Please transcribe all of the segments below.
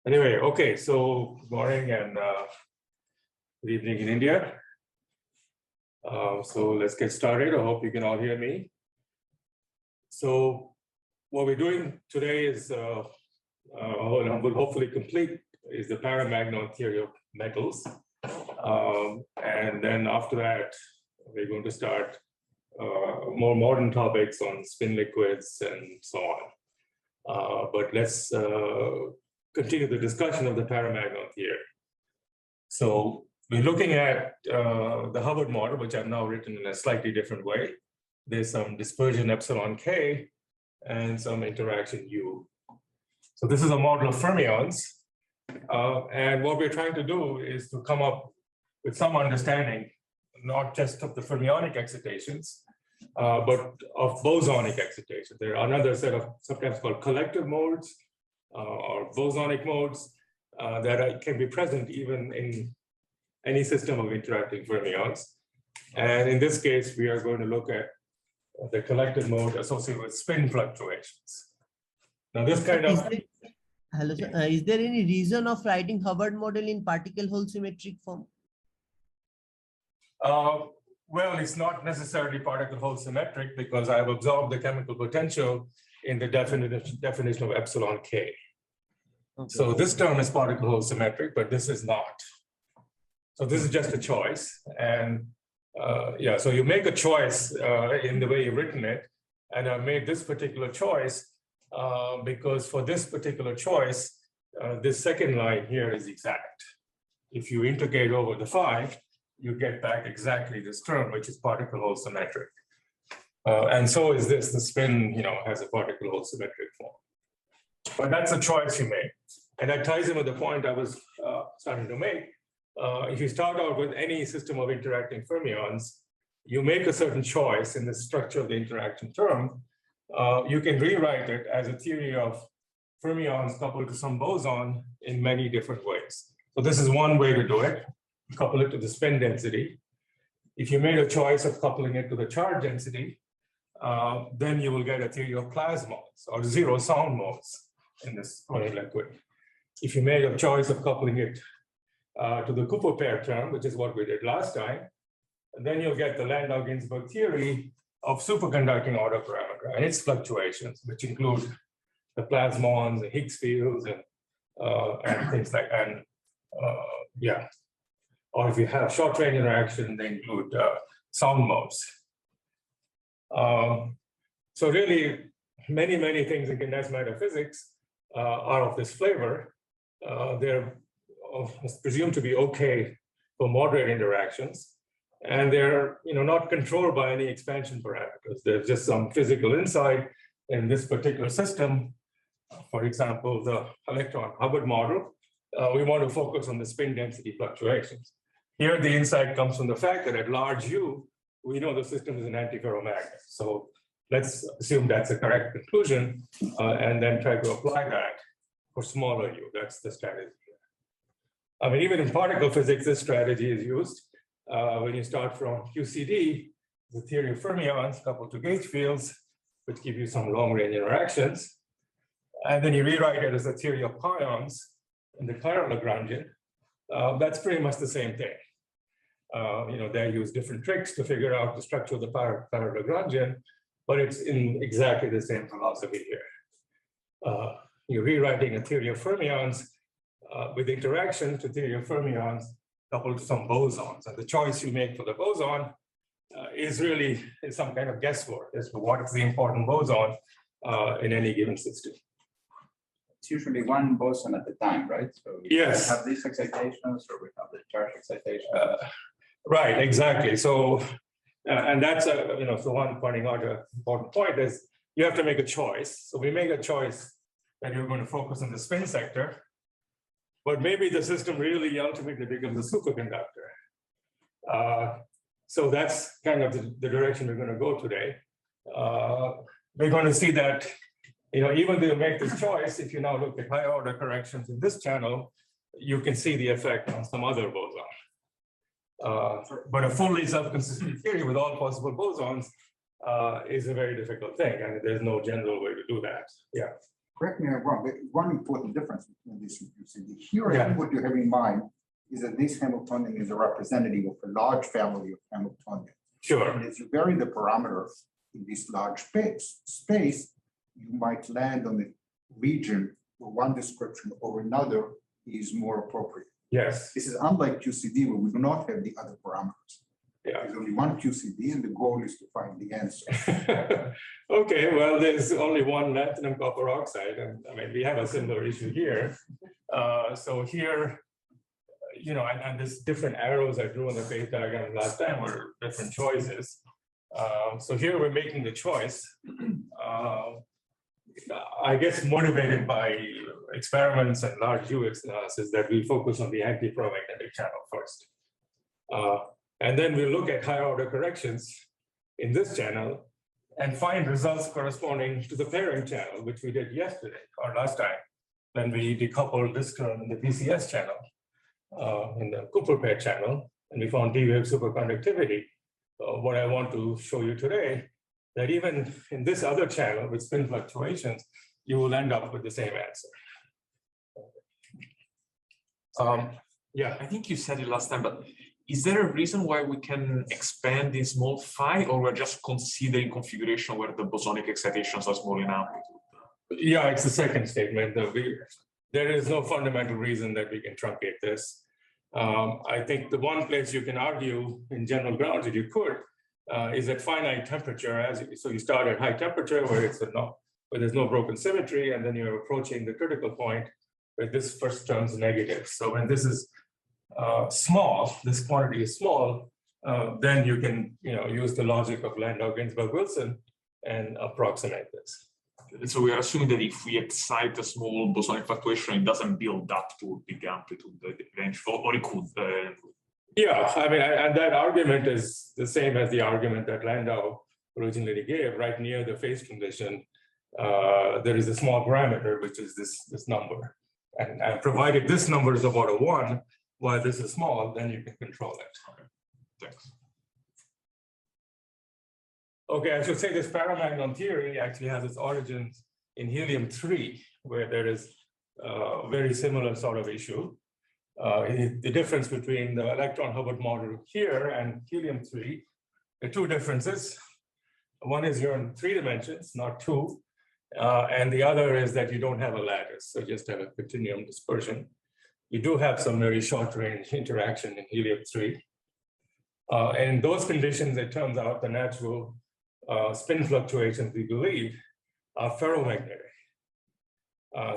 Anyway, okay, so good morning and good evening in India. So let's get started. I hope you can all hear me. So what we're doing today is, will hopefully complete, is the Paramagnon theory of metals. And then after that, we're going to start more modern topics on spin liquids and so on. But let's continue the discussion of the Paramagnon theory. So we're looking at the Hubbard model, which I've now written in a slightly different way. There's some dispersion epsilon k and some interaction u. So this is a model of fermions. And what we're trying to do is to come up with some understanding, not just of the fermionic excitations, but of bosonic excitations. There are another set of sometimes called collective modes or bosonic modes that can be present even in any system of interacting fermions. And in this case, we are going to look at the collective mode associated with spin fluctuations. Now this kind of... Hello, sir. Is there any reason of writing Hubbard model in particle hole symmetric form? Well, it's not necessarily particle hole symmetric because I have absorbed the chemical potential in the definition of epsilon k. Okay. So this term is particle hole symmetric, but this is not. So this is just a choice. And yeah, so you make a choice in the way you've written it. And I've made this particular choice because for this particular choice, this second line here is exact. If you integrate over the phi, you get back exactly this term, which is particle hole symmetric. And so is this, the spin, has a particle hole symmetric form. But that's a choice you make. And that ties in with the point I was starting to make. If you start out with any system of interacting fermions, you make a certain choice in the structure of the interaction term. You can rewrite it as a theory of fermions coupled to some boson in many different ways. So this is one way to do it. Couple it to the spin density. If you made a choice of coupling it to the charge density, then you will get a theory of plasmons or zero sound modes in this liquid. If you made a choice of coupling it to the Cooper pair term, which is what we did last time, then you'll get the Landau-Ginzburg theory of superconducting order parameter and its fluctuations, which include the plasmons, the Higgs fields, and things like that. And yeah. Or if you have short range interaction, they include sound modes. So really, many things in condensed matter physics are of this flavor. They're presumed to be okay for moderate interactions, and they're not controlled by any expansion parameters. There's just some physical insight in this particular system. For example, the electron Hubbard model. We want to focus on the spin density fluctuations. Here, the insight comes from the fact that at large U, we know the system is an antiferromagnet. So let's assume that's a correct conclusion and then try to apply that for smaller U. That's the strategy. I mean, even in particle physics, this strategy is used when you start from QCD, the theory of fermions coupled to gauge fields, which give you some long-range interactions. And then you rewrite it as a theory of pions in the Clara Lagrangian. That's pretty much the same thing. They use different tricks to figure out the structure of the Clara Lagrangian, but it's in exactly the same philosophy here. You're rewriting a theory of fermions with interaction to theory of fermions coupled to some bosons. And the choice you make for the boson is really some kind of guesswork as to what is the important boson in any given system. It's usually one boson at a time, right? So we yes. have these excitations or we have the charge excitation. Right, exactly. So, and that's, so one pointing out an important point is you have to make a choice. So we make a choice that you're going to focus on the spin sector, but maybe the system really ultimately becomes a superconductor. So that's kind of the direction we're going to go today. We're going to see that even though you make this choice, if you now look at higher order corrections in this channel, you can see the effect on some other boson. But a fully self-consistent theory with all possible bosons is a very difficult thing, and there's no general way to do that. Yeah. Correct me if I'm wrong, but one important difference between this and QCD. Here, I Yeah. think what you have in mind is that this Hamiltonian is a representative of a large family of Hamiltonians. Sure. And as you vary the parameters in this large space, you might land on the region where one description or another is more appropriate. Yes. This is unlike QCD where we do not have the other parameters. Yeah. There's only one QCD and the goal is to find the answer. Okay, well, there's only one platinum copper oxide, and I mean, we have a similar issue here. So here, you know, and there's different arrows I drew on the phase diagram last time were different choices. So here we're making the choice, I guess motivated by experiments and large UX analysis that we focus on the antiferromagnetic channel first. And then we look at higher order corrections in this channel and find results corresponding to the parent channel, which we did yesterday or last time when we decoupled this term in the PCS channel, in the Cooper pair channel, and we found D-wave superconductivity. What I want to show you today, that even in this other channel with spin fluctuations, you will end up with the same answer. Yeah. I think you said it last time, but is there a reason why we can expand in small phi, or we're just considering configuration where the bosonic excitations are small in amplitude? Yeah, it's the second statement. There is no fundamental reason that we can truncate this. I think the one place you can argue in general grounds that you could is at finite temperature. So you start at high temperature where where there's no broken symmetry, and then you're approaching the critical point where this first turns negative. So when this is small, this quantity is small, then you can use the logic of Landau-Ginzburg-Wilson and approximate this. So we are assuming that if we excite a small bosonic fluctuation, it doesn't build up to big amplitude range, or it could. Yeah, I mean, and that argument is the same as the argument that Landau originally gave. Right near the phase transition, there is a small parameter, which is this number. And provided this number is about a 1, while this is small, then you can control it. Okay. Thanks. Okay, I should say this Paramagnon theory actually has its origins in helium-3, where there is a very similar sort of issue. The difference between the electron Hubbard model here and helium-3, the two differences. One is you're in 3 dimensions, not 2. And the other is that you don't have a lattice, so just have a continuum dispersion. You do have some very short-range interaction in helium-3. And in those conditions, it turns out the natural spin fluctuations, we believe, are ferromagnetic.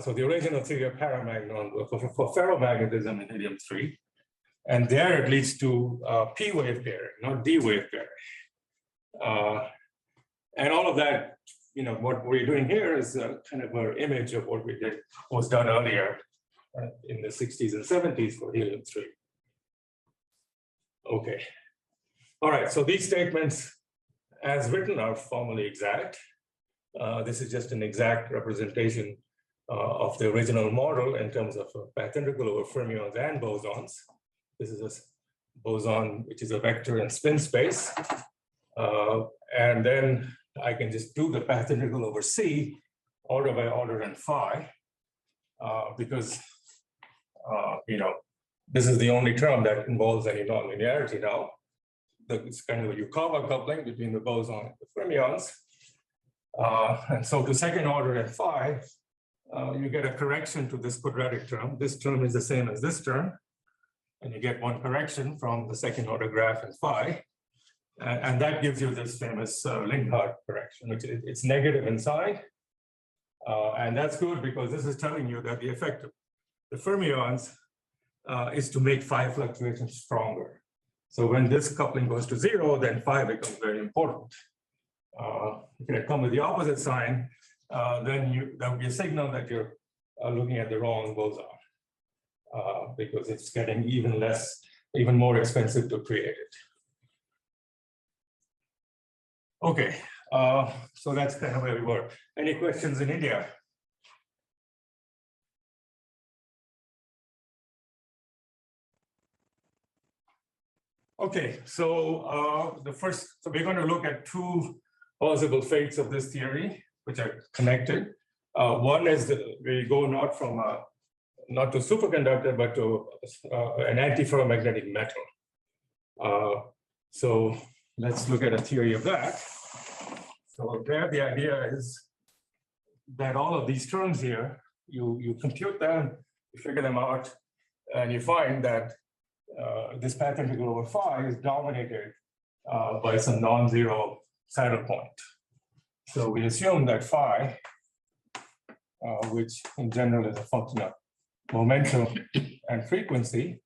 So the original theory of Paramagnon for ferromagnetism in helium-3, and there it leads to P wave pairing, not D wave pairing. And all of that, what we're doing here is kind of an image of what was done earlier in the 60s and 70s for helium-3. Okay. All right, so these statements as written are formally exact. This is just an exact representation of the original model in terms of path integral over fermions and bosons. This is a boson, which is a vector in spin space. And then I can just do the path integral over C, order by order and phi, because this is the only term that involves any nonlinearity now. It's kind of a Yukawa coupling between the boson and the fermions. And so to second order and phi, you get a correction to this quadratic term. This term is the same as this term. And you get one correction from the second order graph in phi. And that gives you this famous Linkhart correction, which it's negative inside. And that's good because this is telling you that the effect of the fermions is to make phi fluctuations stronger. So when this coupling goes to 0, then phi becomes very important. If it come with the opposite sign, then that would be a signal that you're looking at the wrong boson, because it's getting even more expensive to create it. Okay, so that's kind of where we were. Any questions in India? Okay, so we're going to look at 2 possible fates of this theory, which are connected. One is we go not to superconductor, but to an antiferromagnetic metal. So let's look at a theory of that. So there the idea is that all of these terms here, you compute them, you figure them out, and you find that this path integral over phi is dominated by some non-zero saddle point. So we assume that phi, which in general is a function of momentum and frequency,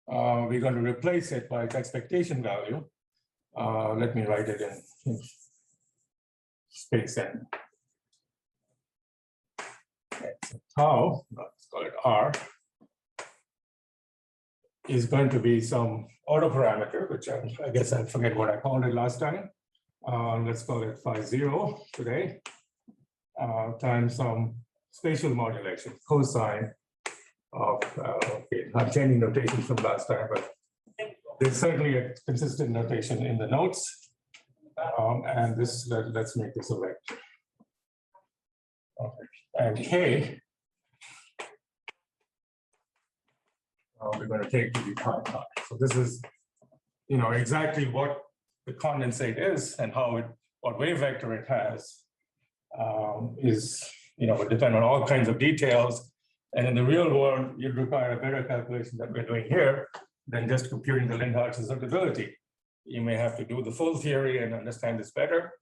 we're going to replace it by its expectation value. Let me write it in space n. Okay, so tau, let's call it R, is going to be some autoparameter, which I guess I forget what I called it last time. Let's call it phi 0 today, times some spatial modulation, cosine of, okay, not changing notation from last time, but there's certainly a consistent notation in the notes. And this, let's make this a vector. Okay. And K, we're going to take to be pi pi. So this is, exactly what the condensate is and how it, what wave vector it has is, would depend on all kinds of details. And in the real world, you'd require a better calculation that we're doing here than just computing the Lindhardt susceptibility. You may have to do the full theory and understand this better.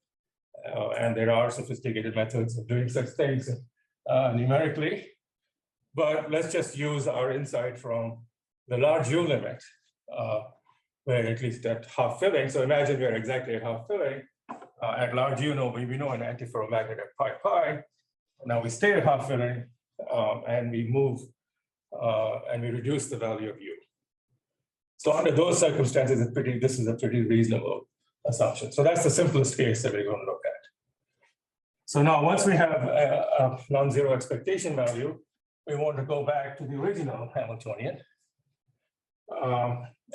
And there are sophisticated methods of doing such things numerically. But let's just use our insight from the large U limit, where at least at half filling. So imagine we're exactly at half filling. At large U, we know an antiferromagnet at pi pi. Now we stay at half filling and we move and we reduce the value of U. So under those circumstances, this is a pretty reasonable assumption. So that's the simplest case that we're going to look at. So now once we have a non-zero expectation value, we want to go back to the original Hamiltonian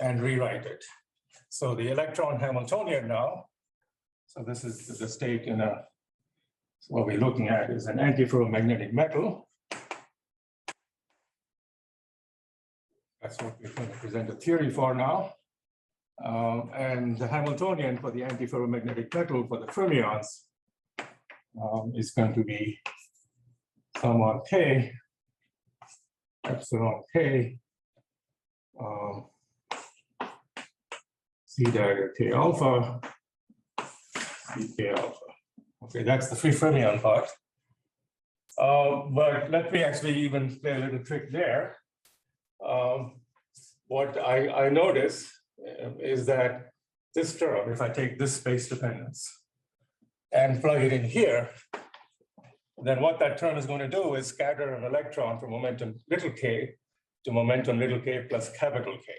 and rewrite it. So the electron Hamiltonian now, so this is the state in a, so what we're looking at is an antiferromagnetic metal. That's what we're going to present a theory for now. And the Hamiltonian for the antiferromagnetic metal for the fermions is going to be sum on K, epsilon K, C dagger K alpha, C K alpha. Okay, that's the free fermion part. But let me actually even play a little trick there. What I notice is that this term, if I take this space dependence and plug it in here, then what that term is going to do is scatter an electron from momentum little k to momentum little k plus capital K.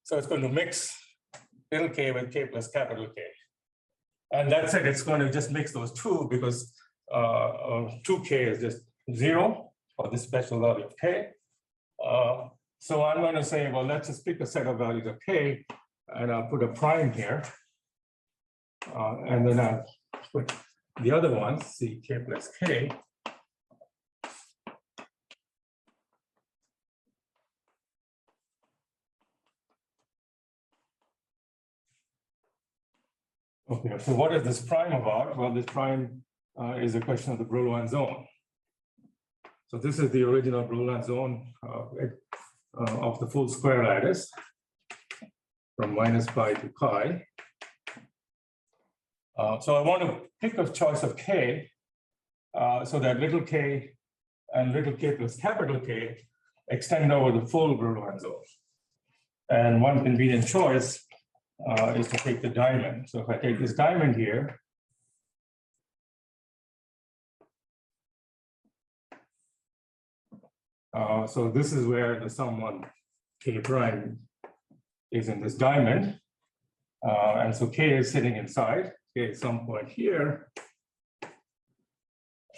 So it's going to mix little k with k plus capital K. And that's it, it's going to just mix those two because 2k is just 0 for this special value of k. So I'm going to say, well, let's just pick a set of values of k, and I'll put a prime here. And then I'll put the other ones, C k plus k. Okay, so what is this prime about? Well, this prime is a question of the Brillouin zone. So this is the original Brillouin zone of the full square lattice from minus pi to pi. So I want to pick a choice of k so that little k and little k plus capital K extend over the full Brillouin zone. And one convenient choice is to take the diamond. So if I take this diamond here, so this is where the sum on k prime is in this diamond. And so k is sitting inside, k is some point here.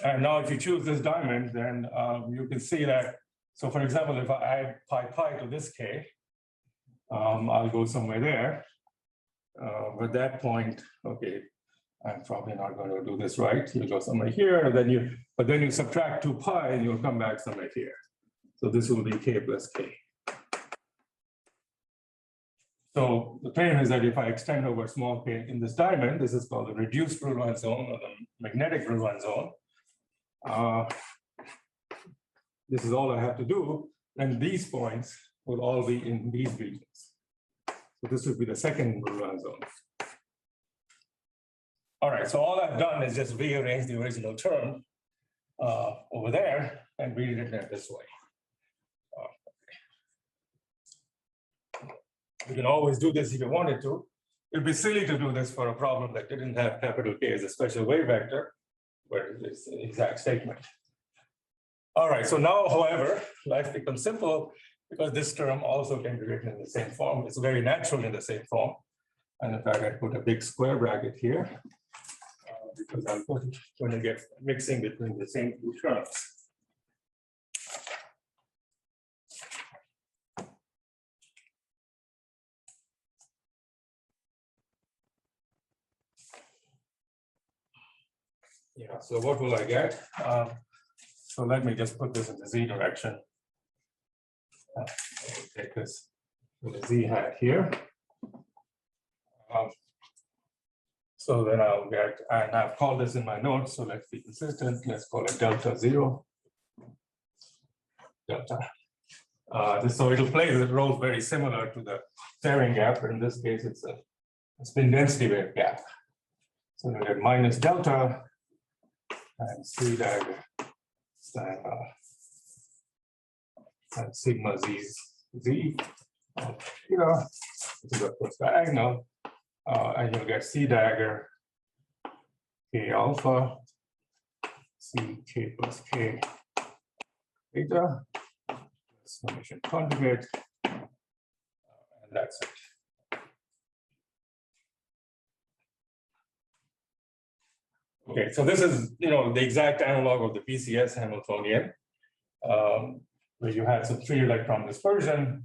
And now if you choose this diamond, then you can see that, so for example, if I add pi pi to this k, I'll go somewhere there. At that point, okay, I'm probably not going to do this right. You go somewhere here, and then you subtract 2 pi, and you'll come back somewhere here. So this will be k plus k. So the claim is that if I extend over small k in this diamond, this is called the reduced Brillouin zone or the magnetic Brillouin zone. This is all I have to do, and these points will all be in these regions. So this would be the second Brillouin zone. All right, so all I've done is just rearrange the original term over there and read it in this way. You can always do this if you wanted to. It'd be silly to do this for a problem that didn't have capital K as a special wave vector, where it's the exact statement. All right, so now, however, life becomes simple because this term also can be written in the same form. It's very natural in the same form. And in fact, I put a big square bracket here because I'm going to get mixing between the same two terms. Yeah, so what will I get? So let me just put this in the z direction. Take this with the z hat here. So then I'll get, and I've called this in my notes, so let's be consistent. Let's call it delta 0. Delta. So it'll play the role very similar to the tearing gap, but in this case, it's a spin density wave gap. So we get minus delta and C dagger and sigma z z here, which is of course diagonal, and you'll get C dagger K alpha C K plus K theta summation conjugate, and that's it. Okay, so this is the exact analog of the PCS Hamiltonian, where you had some 3 electron dispersion.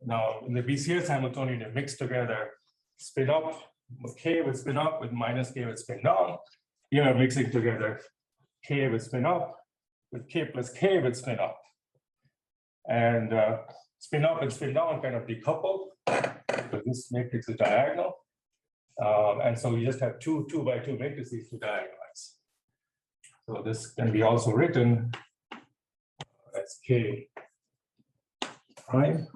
Now in the BCS Hamiltonian, you mix together spin up, K with spin up with minus K with spin down. You are mixing together K with spin up with K plus K with spin up. And spin up and spin down kind of decouple because this matrix is diagonal. And so you just have two 2x2 matrices to diagonalize. So this can be also written as K prime,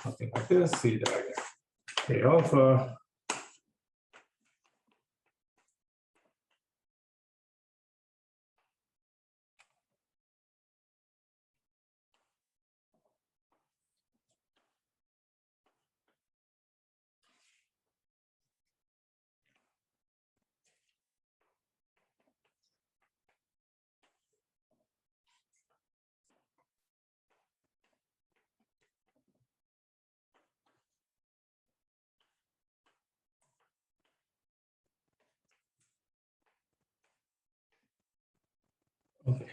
something like this, C diagonal K alpha. Okay.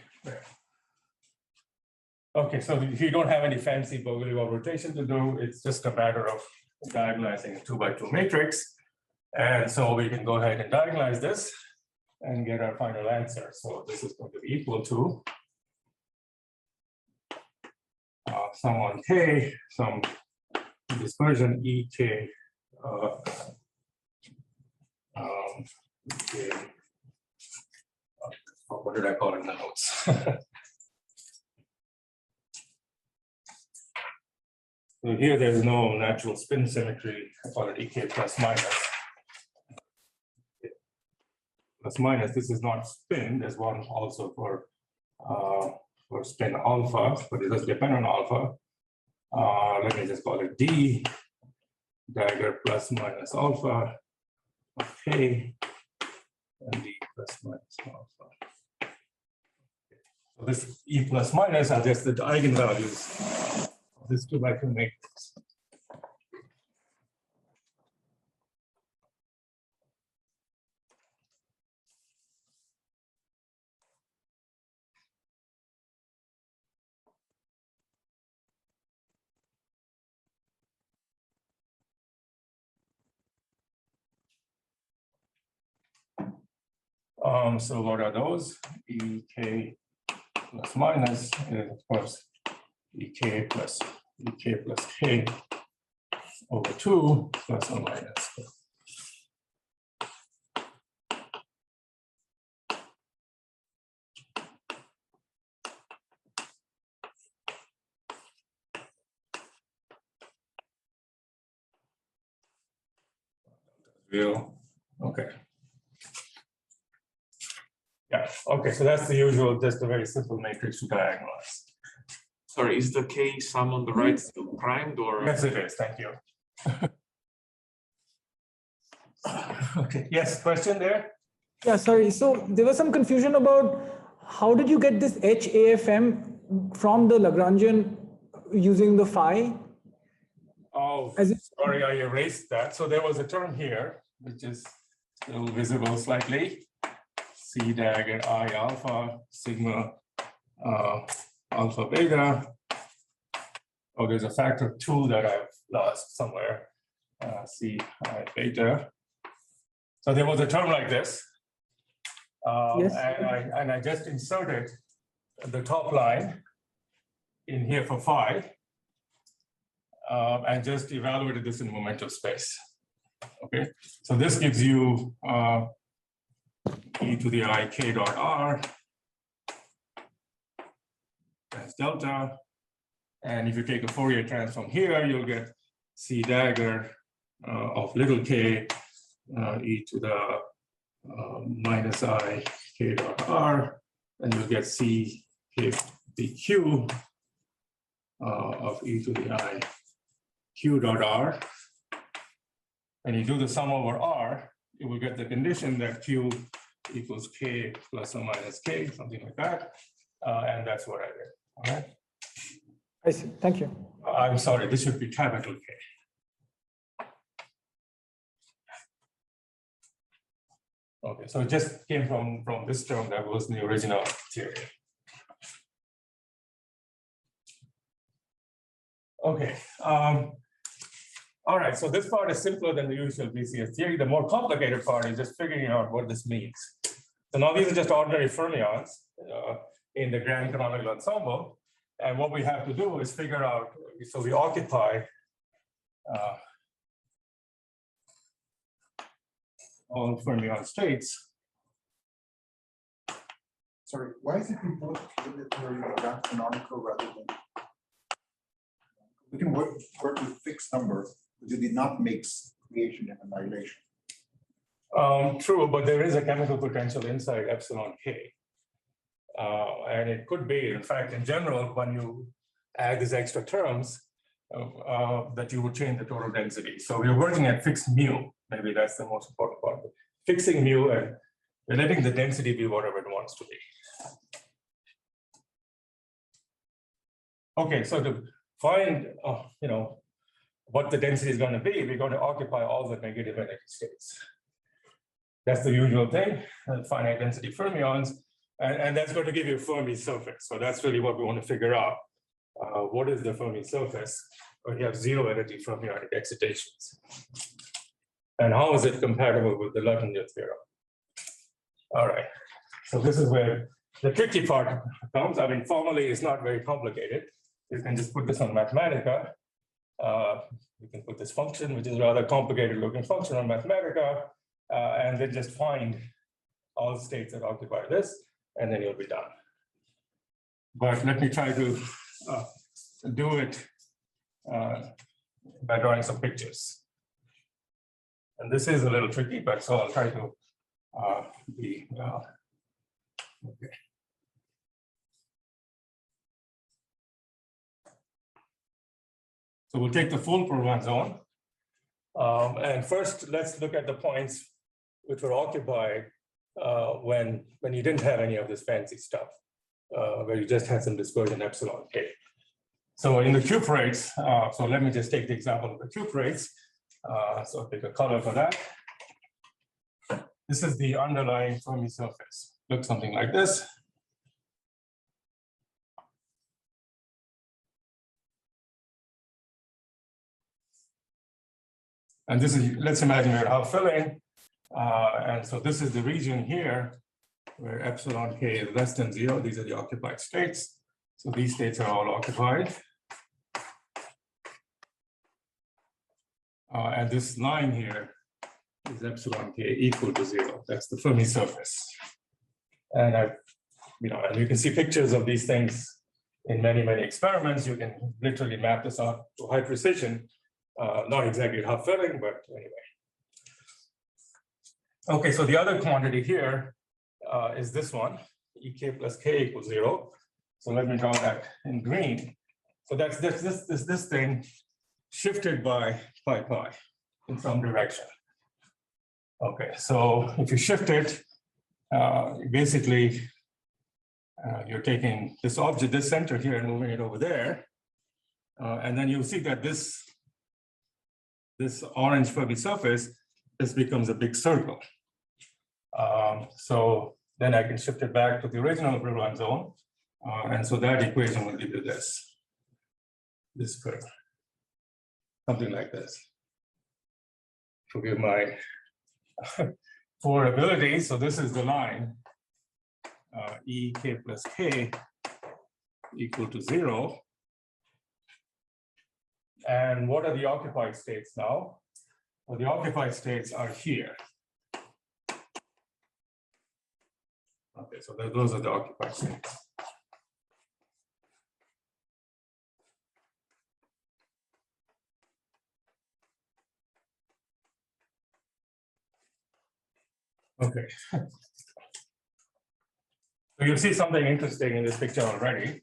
Okay, so if you don't have any fancy Bogoliubov rotation to do, it's just a matter of diagonalizing a 2x2 matrix. And so we can go ahead and diagonalize this and get our final answer. So this is going to be equal to sum on K, some dispersion EK, what did I call it in the notes? So here there's no natural spin symmetry. I call it EK plus minus. Plus minus, this is not spin. There's one also for spin alpha, but it does depend on alpha. Let me just call it D dagger plus minus alpha of K and D plus minus alpha. So this E plus minus are just the eigenvalues of this 2x2 matrix. So what are those? EK plus minus is, of course, EK plus K over 2 plus or minus. Real, okay. Yeah, okay, so that's the usual, just a very simple matrix to diagonalize. Sorry, is the K sum on the right still primed or? Yes, it is, thank you. Okay, yes, question there? Yeah, sorry. So there was some confusion about how did you get this HAFM from the Lagrangian using the phi? Oh, sorry, I erased that. So there was a term here, which is still visible slightly. C dagger I alpha sigma alpha beta. Oh, there's a factor of 2 that I've lost somewhere. C I beta. So there was a term like this. Yes. And I just inserted the top line in here for phi. And just evaluated this in momentum space. Okay, so this gives you e to the I k dot r as delta. And if you take a Fourier transform here, you'll get C dagger of little k e to the minus I k dot r, and you'll get C k dq of e to the I q dot r, and you do the sum over r, you will get the condition that q equals k plus or minus k, something like that, and that's what I did. All right. I see. Thank you. I'm sorry, this should be capital K. Okay, so it just came from this term that was in the original theory. Okay. All right, so this part is simpler than the usual BCS theory. The more complicated part is just figuring out what this means. So now these are just ordinary fermions in the grand canonical ensemble. And what we have to do is figure out, so we occupy all fermion states. Sorry, why is it important to the theory of grand canonical rather than? We can work with fixed numbers, but you did not mix creation and annihilation. True, but there is a chemical potential inside epsilon k. And it could be, in fact, in general, when you add these extra terms, that you would change the total density. So we're working at fixed mu. Maybe that's the most important part. Fixing mu and we're letting the density be whatever it wants to be. Okay, so to find, what the density is going to be, we're going to occupy all the negative energy states. That's the usual thing, finite density fermions, and that's going to give you a Fermi surface. So that's really what we want to figure out. What is the Fermi surface where you have zero energy fermionic excitations? And how is it compatible with the Lagrangian theorem? All right, so this is where the tricky part comes. I mean, formally it's not very complicated. You can just put this on Mathematica. You can put this function, which is a rather complicated looking function on Mathematica, and then just find all the states that occupy this, and then you'll be done. But let me try to do it by drawing some pictures. And this is a little tricky, but so I'll try to be, okay. So we'll take the full Provence zone. And first, let's look at the points which were occupied when you didn't have any of this fancy stuff, where you just had some dispersion epsilon k. So in the cuprates, so let me just take the example of the cuprates. So I'll pick a color for that. This is the underlying Fermi surface. Looks something like this. And this is, let's imagine we're alpha filling. And so this is the region here where epsilon k is less than 0. These are the occupied states. So these states are all occupied. And this line here is epsilon k equal to 0. That's the Fermi surface. And and you can see pictures of these things in many, many experiments. You can literally map this out to high precision. Not exactly half-filling, but anyway. Okay, so the other quantity here is this one, ek plus k equals 0. So let me draw that in green. So that's this thing shifted by pi in some direction. Okay, so if you shift it, basically you're taking this object, this center here, and moving it over there. And then you'll see that this orange Fermi surface, this becomes a big circle. So then I can shift it back to the original Brillouin zone. And so that equation will give you this curve, something like this. Forgive my poor ability. So this is the line, ek plus k equal to 0. And what are the occupied states now? Well, the occupied states are here. Okay, so those are the occupied states. Okay. So you'll see something interesting in this picture already.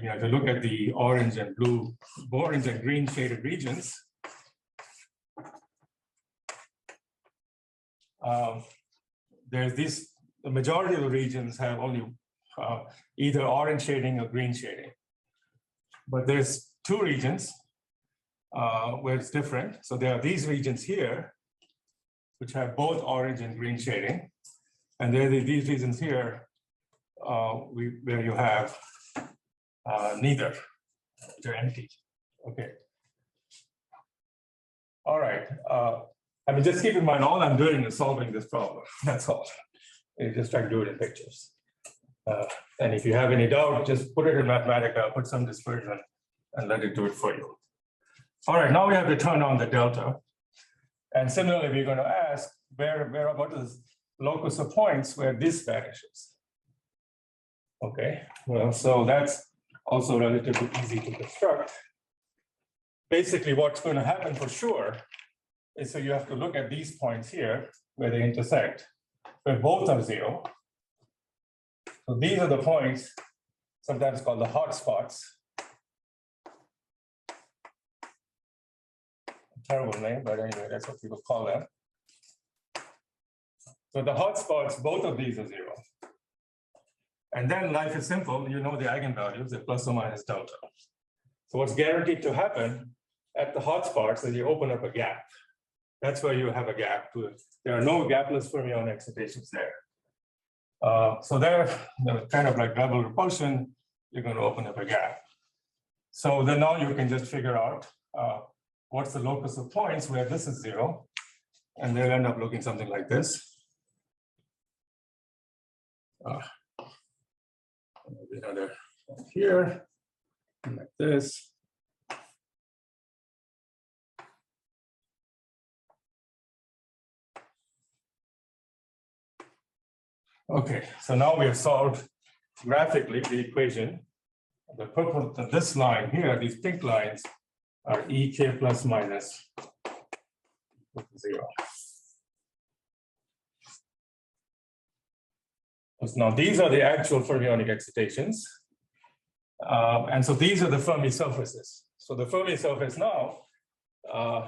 If you look at the orange and blue, orange and green shaded regions, the majority of the regions have only either orange shading or green shading. But there's two regions where it's different. So there are these regions here, which have both orange and green shading. And there are these regions here where you have neither, they're empty. Okay. All right. I mean, just keep in mind, all I'm doing is solving this problem. That's all. You just try to do it in pictures. And if you have any doubt, just put it in Mathematica, put some dispersion, and let it do it for you. All right, now we have to turn on the delta. And similarly, we're going to ask what is locus of points where this vanishes. Okay, well, so that's also relatively easy to construct. Basically, what's going to happen for sure is, so you have to look at these points here where they intersect, where both are 0. So these are the points, sometimes called the hot spots. Terrible name, but anyway, that's what people call them. So the hot spots, both of these are 0. And then life is simple. You know the eigenvalues, the plus or minus delta. So what's guaranteed to happen at the hot spots is you open up a gap. That's where you have a gap. There are no gapless fermion excitations there. So they're kind of like double repulsion. You're going to open up a gap. So then now you can just figure out what's the locus of points where this is 0. And they'll end up looking something like this. Another here, like this. Okay, so now we have solved graphically the equation. The purple, this line here, these pink lines are ek plus minus 0. Now these are the actual fermionic excitations. And so these are the Fermi surfaces. So the Fermi surface now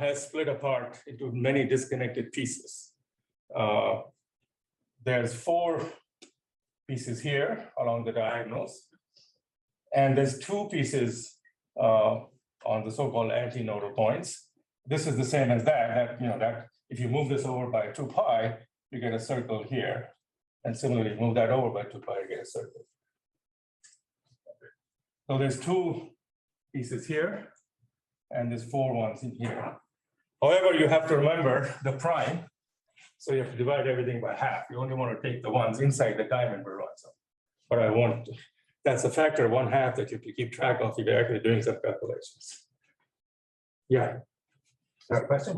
has split apart into many disconnected pieces. There's 4 pieces here along the diagonals. And there's 2 pieces on the so-called antinodal points. This is the same as that if you move this over by 2 pi, you get a circle here. And similarly, move that over by 2 pi, you get a circle. So there's 2 pieces here, and there's 4 ones in here. However, you have to remember the prime. So you have to divide everything by half. You only want to take the ones inside the diamond horizon. But I want, that's a factor of 1/2 that you have to keep track of if you're actually doing some calculations. Yeah. Got a question?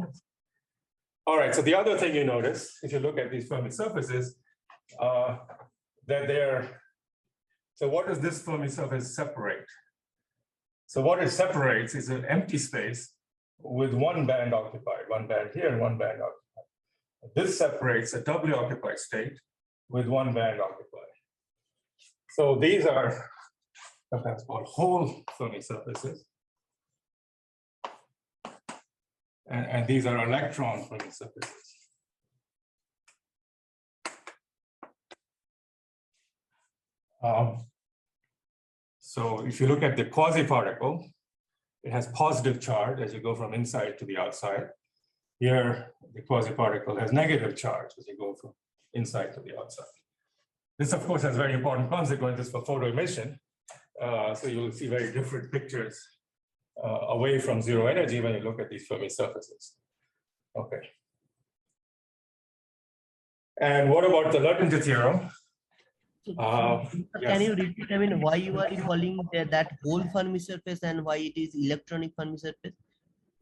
All right, so the other thing you notice, if you look at these Fermi surfaces, that they're, so what does this Fermi surface separate? So what it separates is an empty space with one band occupied, one band here and one band occupied. This separates a doubly occupied state with one band occupied. So these are sometimes called whole Fermi surfaces. And these are electron Fermi surfaces. So if you look at the quasi-particle, it has positive charge as you go from inside to the outside. Here, the quasi-particle has negative charge as you go from inside to the outside. This, of course, has very important consequences for photo emission. So you will see very different pictures away from zero energy when you look at these Fermi surfaces. Okay. And what about the Luttinger theorem? Can you repeat, I mean, why you are calling that whole Fermi surface and why it is electronic Fermi surface?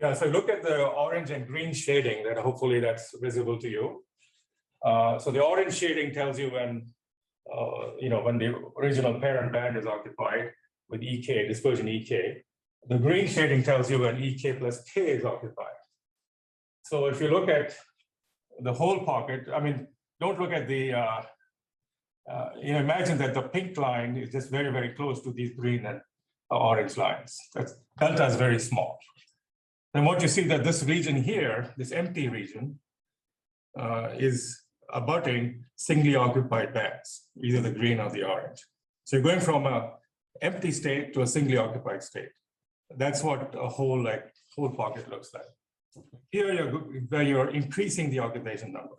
Yeah, so look at the orange and green shading that hopefully that's visible to you. So the orange shading tells you when, when the original parent band is occupied with EK, dispersion EK. The green shading tells you when EK plus K is occupied. So if you look at the whole pocket, I mean, don't look at the, imagine that the pink line is just very, very close to these green and orange lines. That's, delta is very small. Then what you see that this region here, this empty region, is abutting singly occupied bands, either the green or the orange. So you're going from an empty state to a singly occupied state. That's what a whole pocket looks like. Here you're increasing the occupation number.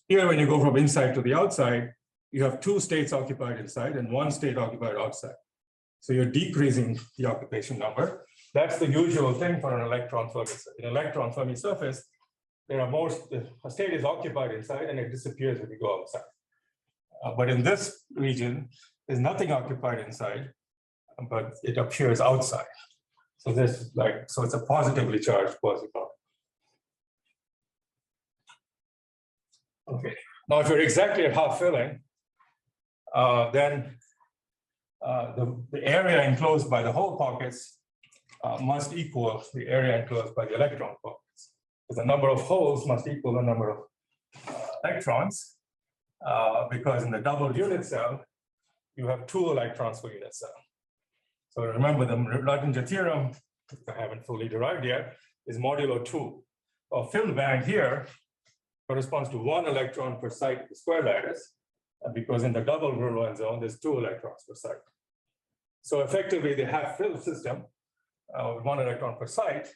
Here, when you go from inside to the outside, you have two states occupied inside and one state occupied outside. So you're decreasing the occupation number. That's the usual thing for an electron Fermi surface. In electron Fermi surface, there are more, a state is occupied inside and it disappears when you go outside. But in this region, there's nothing occupied inside, but it appears outside. So this so it's a positively charged quasi-particle. Okay, now if you're exactly at half filling, then the area enclosed by the whole pockets must equal the area enclosed by the electron pockets. So the number of holes must equal the number of electrons, because in the double unit cell, you have 2 electrons per unit cell. So remember the Luttinger theorem, I haven't fully derived yet, is modulo 2. A filled band here corresponds to 1 electron per site of the square lattice, because in the double Brillouin zone, there's 2 electrons per site. So effectively, the half-filled system, with 1 electron per site,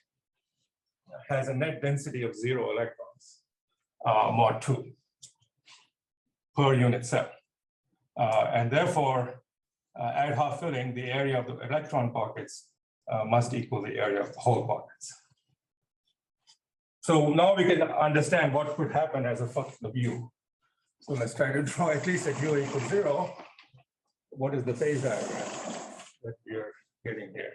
has a net density of 0 electrons, mod 2, per unit cell. And therefore, at half filling, the area of the electron pockets must equal the area of the whole pockets. So now we can understand what could happen as a function of u. So let's try to draw at least at u equals 0. What is the phase diagram that we are getting here?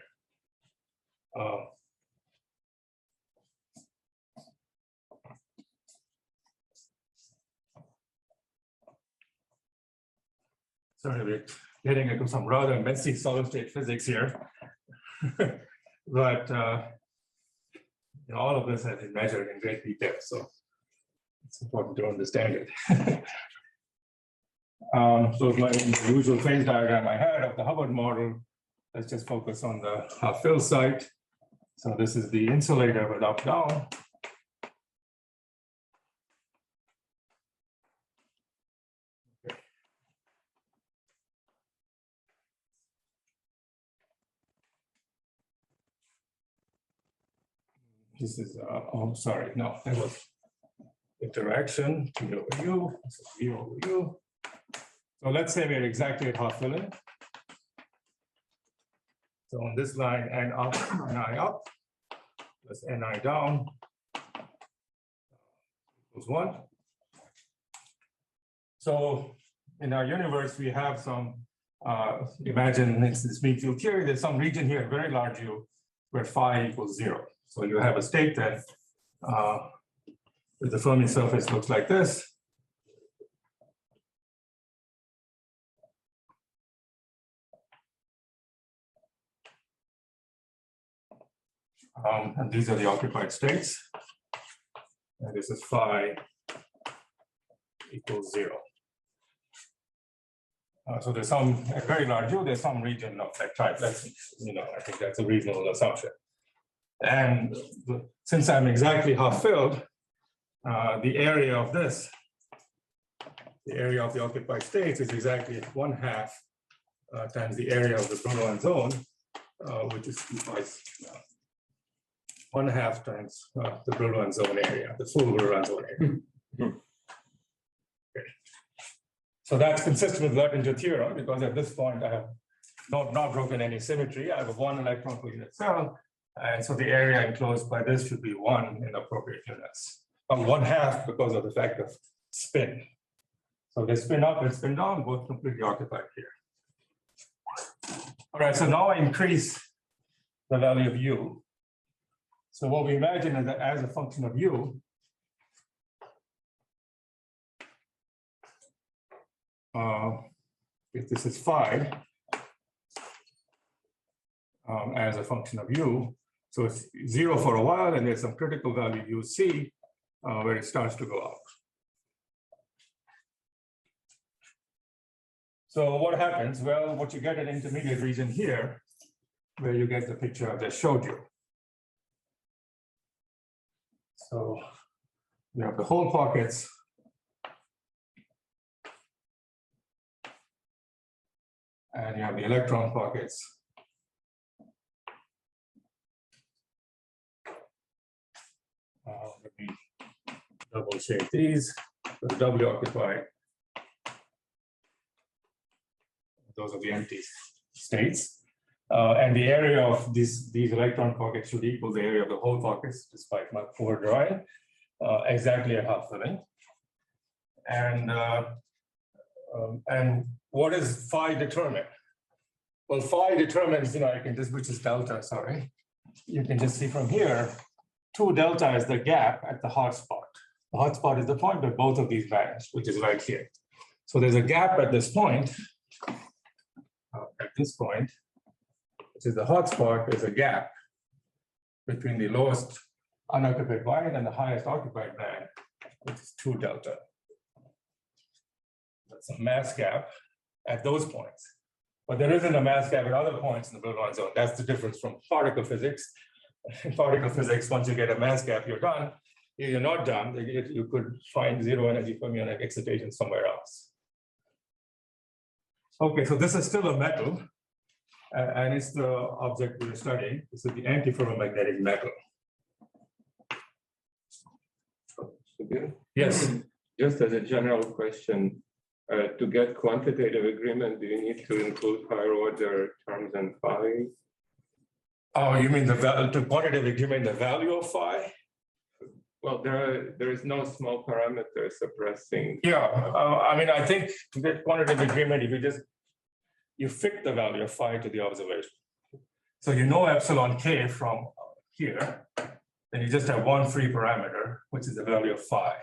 Sorry, we're getting into some rather messy solid state physics here. But all of this has been measured in great detail, so it's important to understand it. So my usual phase diagram I had of the Hubbard model, let's just focus on the half-fill site. So this is the insulator with up-down. This is, oh, sorry, no, that was interaction, T over U, this is V over U. So let's say we're exactly at half filling. So on this line, N up, Ni up, plus Ni down, equals 1. So in our universe, we have some, imagine it's this weak field theory, there's some region here, very large U, where phi equals 0. So you have a state that the Fermi surface looks like this. And these are the occupied states. And this is phi equals 0. So there's some, a very large U, there's some region of that type. That's, I think that's a reasonable assumption. And since I'm exactly half filled, the area of this, the area of the occupied states is exactly 1/2 times the area of the Brillouin zone, which is 1/2 times the Brillouin zone area, the full Brillouin zone area. Okay. So that's consistent with Luttinger theorem, because at this point I have not broken any symmetry. I have 1 electron per unit cell, and so the area enclosed by this should be 1 in appropriate units. 1/2 because of the fact of spin. So they spin up and spin down, both completely occupied here. All right, so now I increase the value of U. So what we imagine is that as a function of U, if this is phi, as a function of U, so it's 0 for a while, and there's some critical value UC, where it starts to go up. So what happens? Well, what you get an intermediate region here, where you get the picture I just showed you. So you have the hole pockets, and you have the electron pockets. Let me double shade these, the W occupied. Those are the empty states. And the area of these electron pockets should equal the area of the hole pockets, despite my poor drawing, exactly at half filling. And what does phi determine? Well, phi determines, I can just, which is delta, sorry. You can just see from here, 2 delta is the gap at the hot spot. The hot spot is the point where both of these vanish, which is right here. So there's a gap at this point, which is the hot spot. There's a gap between the lowest unoccupied band and the highest occupied band, which is 2 delta. That's a mass gap at those points. But there isn't a mass gap at other points in the Brillouin zone. That's the difference from particle physics. In particle physics, once you get a mass gap, you're done. If you're not done, you could find 0 energy fermionic excitation somewhere else. Okay, so this is still a metal, and it's the object we're studying. This is the antiferromagnetic metal. Subir? Yes. Just as a general question, to get quantitative agreement, do you need to include higher order terms than phi? Oh, you mean to quantitative agreement, the value of phi? Well, there is no small parameter suppressing. Yeah, I mean, I think to get quantitative agreement, if you fit the value of phi to the observation. So you know epsilon k from here, then you just have one free parameter, which is the value of phi.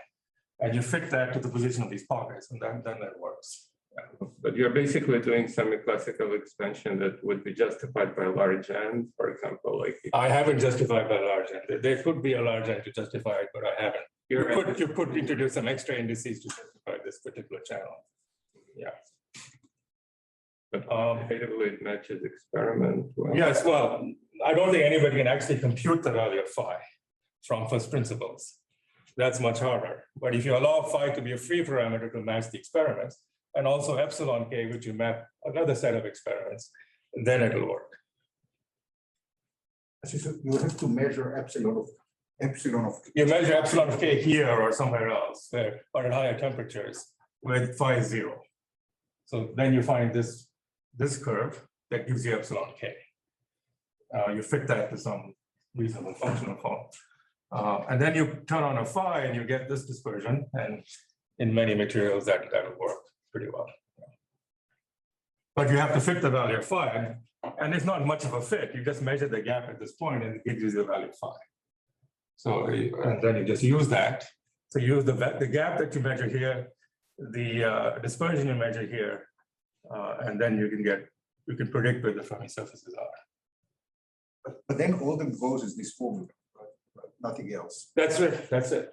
And you fit that to the position of these pockets, and then that works. Yeah. But you're basically doing semi-classical expansion that would be justified by large n, for example, like. I haven't justified by large n. There could be a large n to justify it, but I haven't. You could introduce some extra indices to justify this particular channel. Yeah. But quantitatively it matches experiment. Well. Yes, well, I don't think anybody can actually compute the value of phi from first principles. That's much harder. But if you allow phi to be a free parameter to match the experiments, and also epsilon k, which you map another set of experiments, then it'll work. So you have to measure epsilon of You measure epsilon of k here or somewhere else, there, or at higher temperatures, where phi is 0. So then you find this curve that gives you epsilon k. You fit that to some reasonable functional form. And then you turn on a phi and you get this dispersion. And in many materials that'll work pretty well. But you have to fit the value of phi, and it's not much of a fit. You just measure the gap at this point and it gives you the value of phi. So, and then you just use that. So use the gap that you measure here, the dispersion you measure here, and then you can predict where the Fermi surfaces are. But then all that goes is this formula, right? Nothing else. That's it. That's it.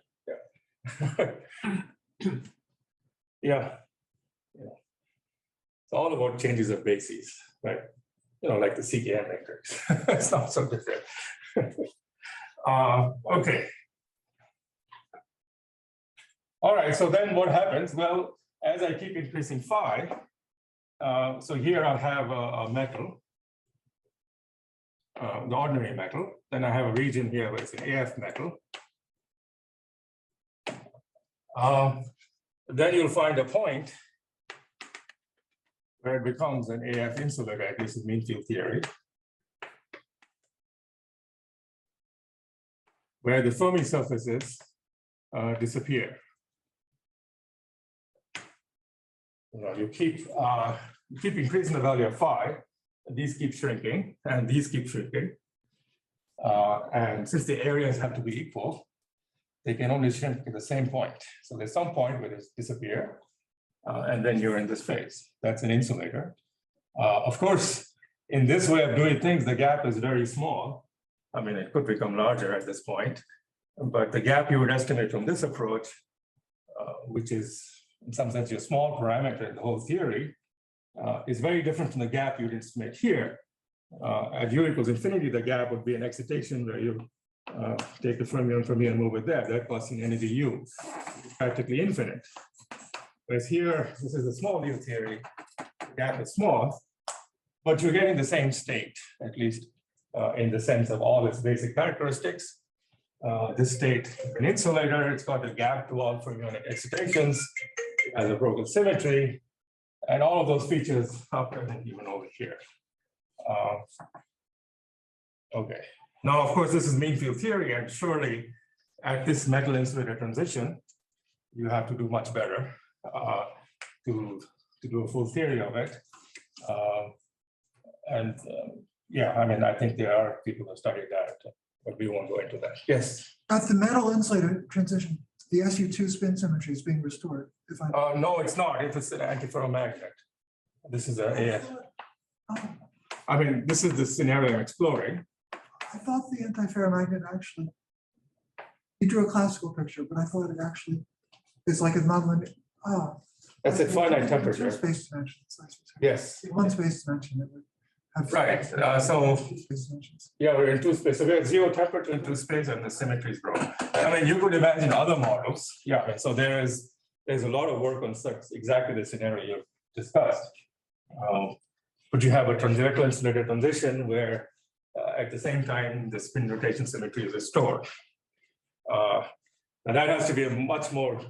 Yeah. Yeah. It's all about changes of bases, right? Like the CKM matrix. It's not so different. Okay. All right, so then what happens? Well, as I keep increasing phi, so here I have a metal, the ordinary metal. Then I have a region here where it's an AF metal. Then you'll find a point where it becomes an AF insulator. This is mean field theory, where the Fermi surfaces disappear. You keep increasing the value of phi, and these keep shrinking, and these keep shrinking. And since the areas have to be equal, they can only shrink to the same point. So there's some point where they disappear, and then you're in this phase. That's an insulator. Of course, in this way of doing things, the gap is very small. I mean, it could become larger at this point, but the gap you would estimate from this approach, which is in some sense your small parameter in the whole theory, is very different from the gap you'd estimate here. At u equals infinity, the gap would be an excitation where you take the fermion from here and move it there. That costs an energy u, practically infinite. Whereas here, this is a small u theory, the gap is small, but you're getting the same state, at least in the sense of all its basic characteristics. This state is an insulator, it's got a gap to all fermionic excitations, it has a broken symmetry, and all of those features are present even over here. Okay. Now, of course, this is mean field theory, and surely at this metal insulator transition, you have to do much better to do a full theory of it. Yeah, I mean, I think there are people who studied that, but we won't go into that. Yes. At the metal insulator transition, the SU2 spin symmetry is being restored. If I No, it's not. It's an antiferromagnet. This is an AF. Oh, I mean, this is the scenario I'm exploring. I thought the antiferromagnet actually, you drew a classical picture, but I thought it actually is like a nonlinear. Oh, That's at finite two temperature. space dimensions. Yes. In one space dimension, it would have. Right. Two space dimensions. Yeah, we're in two space. So we have zero temperature in two space, and the symmetry is broken. I mean, you could imagine other models. Yeah. And so there's a lot of work on such exactly the scenario you discussed. But you have a metal insulator transition where at the same time the spin rotation symmetry is restored. And that has to be a much more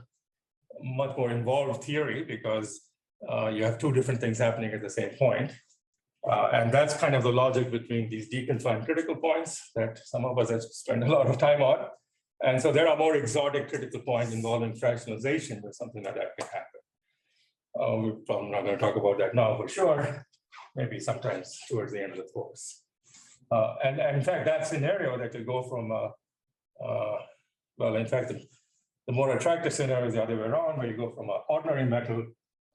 involved theory because you have two different things happening at the same point. And that's kind of the logic between these deconfined critical points that some of us have spent a lot of time on. And so there are more exotic critical points involving fractionalization where something like that can happen. I'm not going to talk about that now for sure, maybe sometimes towards the end of the course. And in fact, that scenario that you go from, well, in fact, the more attractive scenario is the other way around, where you go from an ordinary metal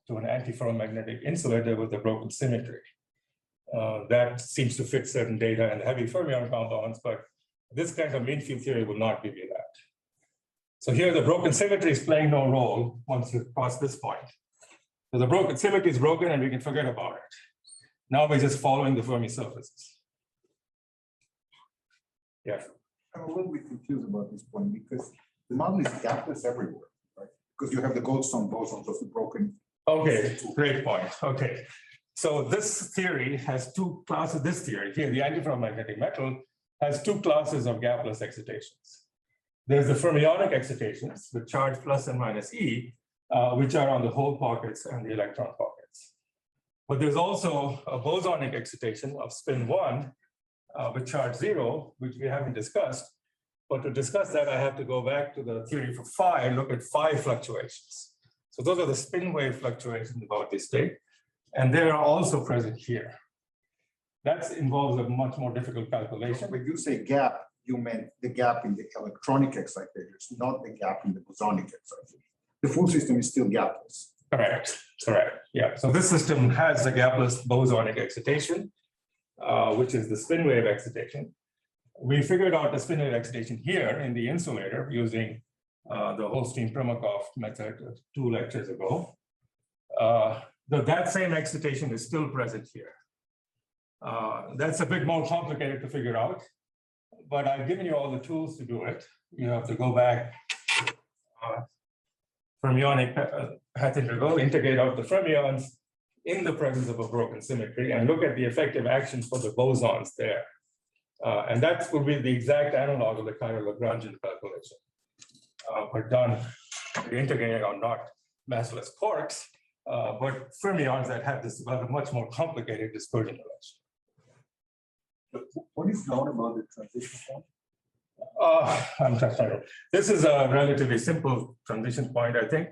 to an antiferromagnetic insulator with a broken symmetry. That seems to fit certain data and heavy fermion compounds, but this kind of mean field theory will not give you that. So here the broken symmetry is playing no role once you cross this point. So the broken symmetry is broken and we can forget about it. Now we're just following the Fermi surfaces. Yeah. I'm a little bit confused about this point because the model is gapless everywhere, right? Because you have the Goldstone bosons of the broken. Okay, great point. Okay. So this theory has two classes. This theory here, the antiferromagnetic metal, has two classes of gapless excitations. There's the fermionic excitations with charge plus and minus E, which are on the hole pockets and the electron pockets. But there's also a bosonic excitation of spin 1 with charge 0, which we haven't discussed. But to discuss that, I have to go back to the theory for phi and look at phi fluctuations. So those are the spin wave fluctuations about this state. And they are also present here. That involves a much more difficult calculation. When you say gap, you meant the gap in the electronic excitations, not the gap in the bosonic excitation. The full system is still gapless. Correct, correct. Yeah, so this system has a gapless bosonic excitation, which is the spin wave excitation. We figured out the spin wave excitation here in the insulator using the Holstein-Primakov method 2 lectures ago. That same excitation is still present here. That's a bit more complicated to figure out, but I've given you all the tools to do it. You have to go back fermionic path integral, integrate out the fermions in the presence of a broken symmetry and look at the effective actions for the bosons there. And that would be the exact analog of the Cairo-Lagrangian calculation. But done, integrating on not massless quarks, but fermions that have this much more complicated dispersion relation. What is known about the transition point? I'm sorry. This is a relatively simple transition point, I think,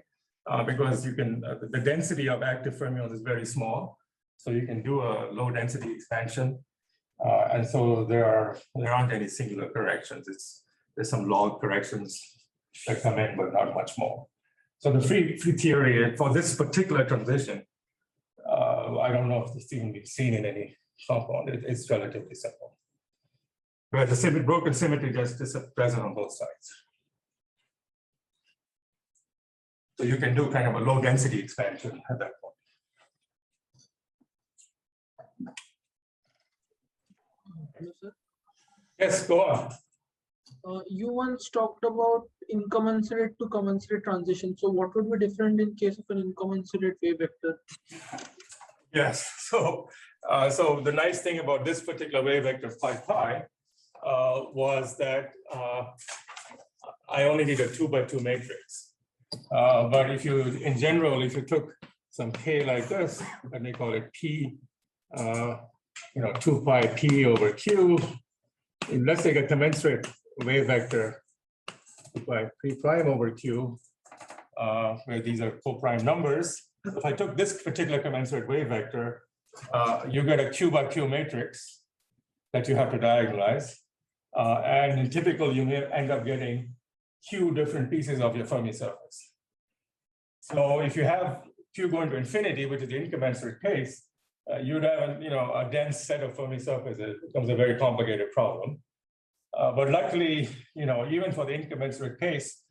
because you can, the density of active fermions is very small. So you can do a low density expansion. And so there aren't any singular corrections. There's some log corrections that come in, but not much more. So the free theory for this particular transition, I don't know if this even been seen in any compound. It's relatively simple. Where the broken symmetry just is present on both sides. So you can do kind of a low density expansion at that point. Hello, sir. Yes, go on. You once talked about incommensurate to commensurate transition. So what would be different in case of an incommensurate wave vector? Yes, so the nice thing about this particular wave vector phi was that I only need a 2x2 matrix. But if you, in general, if you took some k like this, let me call it p, 2 pi p over q, and let's take a commensurate wave vector 2 pi p prime over q, where these are co-prime numbers. If I took this particular commensurate wave vector, you get a q by q matrix that you have to diagonalize. And in typical, you may end up getting q different pieces of your Fermi surface. So if you have q going to infinity, which is the incommensurate case, you'd have a dense set of Fermi surfaces. It becomes a very complicated problem. But luckily, even for the incommensurate case,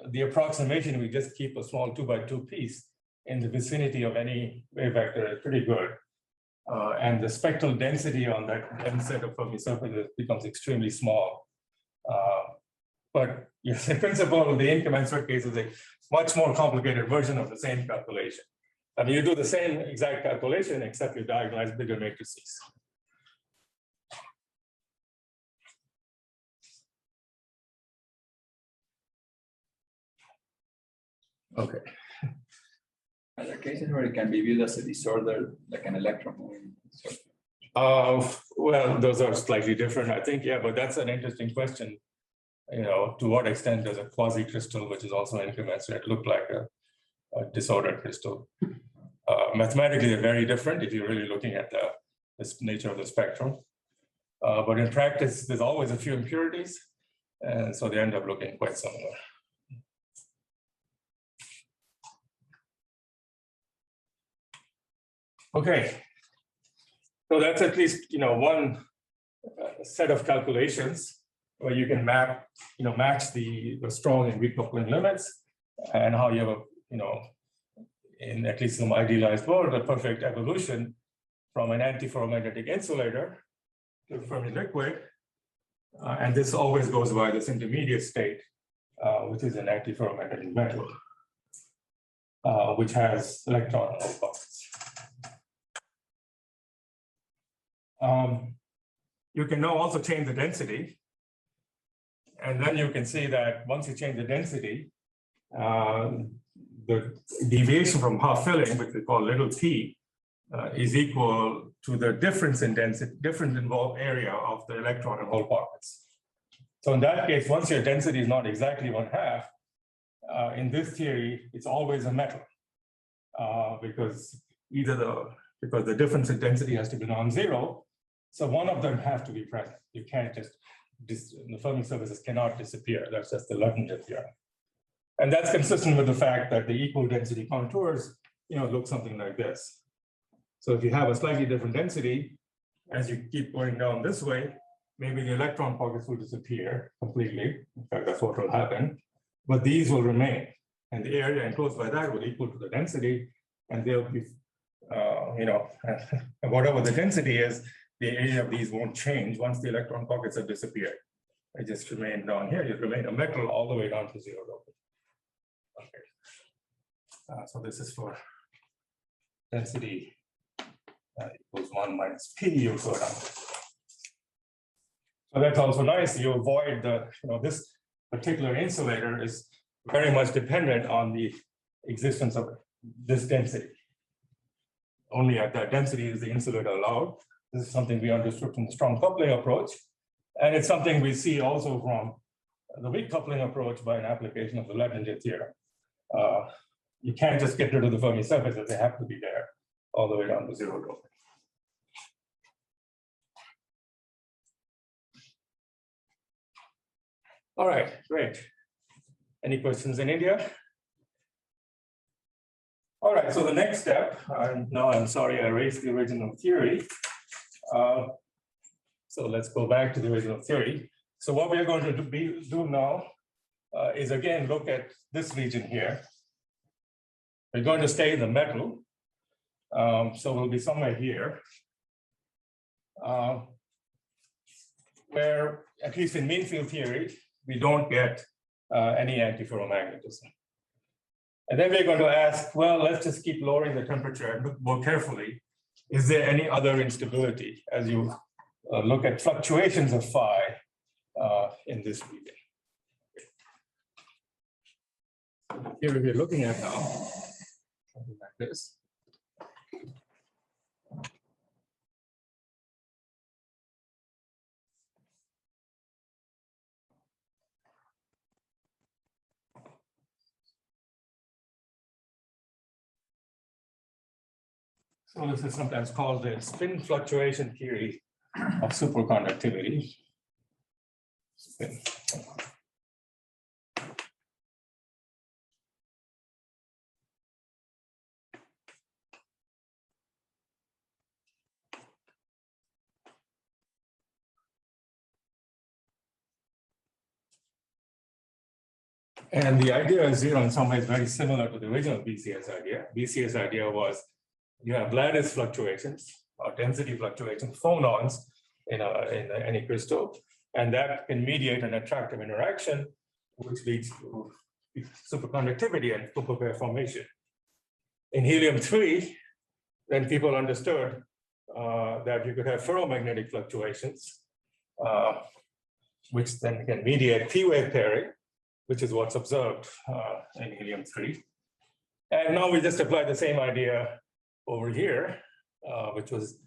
the approximation, we just keep a small 2x2 piece in the vicinity of any wave vector is pretty good. And the spectral density on that dense set of Fermi surfaces becomes extremely small. But yes, in principle, the incommensurate case is a much more complicated version of the same calculation. I mean, you do the same exact calculation, except you diagonalize bigger matrices. Okay. Are there cases where it can be viewed as a disorder, like an electron moving? Well, those are slightly different, I think, yeah, but that's an interesting question. To what extent does a quasi-crystal, which is also incommensurate, look like a disordered crystal? Mathematically, they're very different if you're really looking at the nature of the spectrum. But in practice, there's always a few impurities, and so they end up looking quite similar. Okay, so that's at least one set of calculations where you can match the strong and weak coupling limits, and how you have in at least some idealized world, a perfect evolution from an antiferromagnetic insulator to a Fermi liquid, and this always goes by this intermediate state, which is an antiferromagnetic metal, which has electron pockets. You can now also change the density. And then you can see that once you change the density, the deviation from half filling, which we call little p, is equal to the difference in density, different involved area of the electron and hole pockets. So in that case, once your density is not exactly 1/2, in this theory, it's always a metal because because the difference in density has to be non-zero. So one of them has to be present. You can't just, the Fermi surfaces cannot disappear. That's just the Lagrangian theorem. And that's consistent with the fact that the equal density contours, look something like this. So if you have a slightly different density, as you keep going down this way, maybe the electron pockets will disappear completely. In fact, that's what will happen. But these will remain. And the area enclosed by that will equal to the density. And they'll be, whatever the density is, the area of these won't change once the electron pockets have disappeared. They just remain down here. You remain a metal all the way down to 0. Okay. So this is for density equals 1 minus P, you go down. So that's also nice. You avoid the, this particular insulator is very much dependent on the existence of this density. Only at that density is the insulator allowed. This is something we understood from the strong coupling approach. And it's something we see also from the weak coupling approach by an application of the Lagrangian theorem. You can't just get rid of the Fermi surfaces, they have to be there all the way down to 0 doping. All right, great. Any questions in India? All right, so the next step, I'm sorry I erased the original theory. So let's go back to the original theory. So what we're going to do now is again look at this region here. We're going to stay in the metal. So we'll be somewhere here. Where, at least in mean field theory, we don't get any antiferromagnetism. And then we're going to ask, well, let's just keep lowering the temperature and look more carefully. Is there any other instability as you look at fluctuations of phi in this region? Here we're looking at now, something like this. So this is sometimes called the spin fluctuation theory of superconductivity. Spin. And the idea is, in some ways very similar to the original BCS idea. BCS idea was you have lattice fluctuations or density fluctuations, phonons in any crystal, and that can mediate an attractive interaction, which leads to superconductivity and superpair formation. In helium-3, then people understood that you could have ferromagnetic fluctuations, which then can mediate P-wave pairing, which is what's observed in helium-3. And now we just apply the same idea over here, which was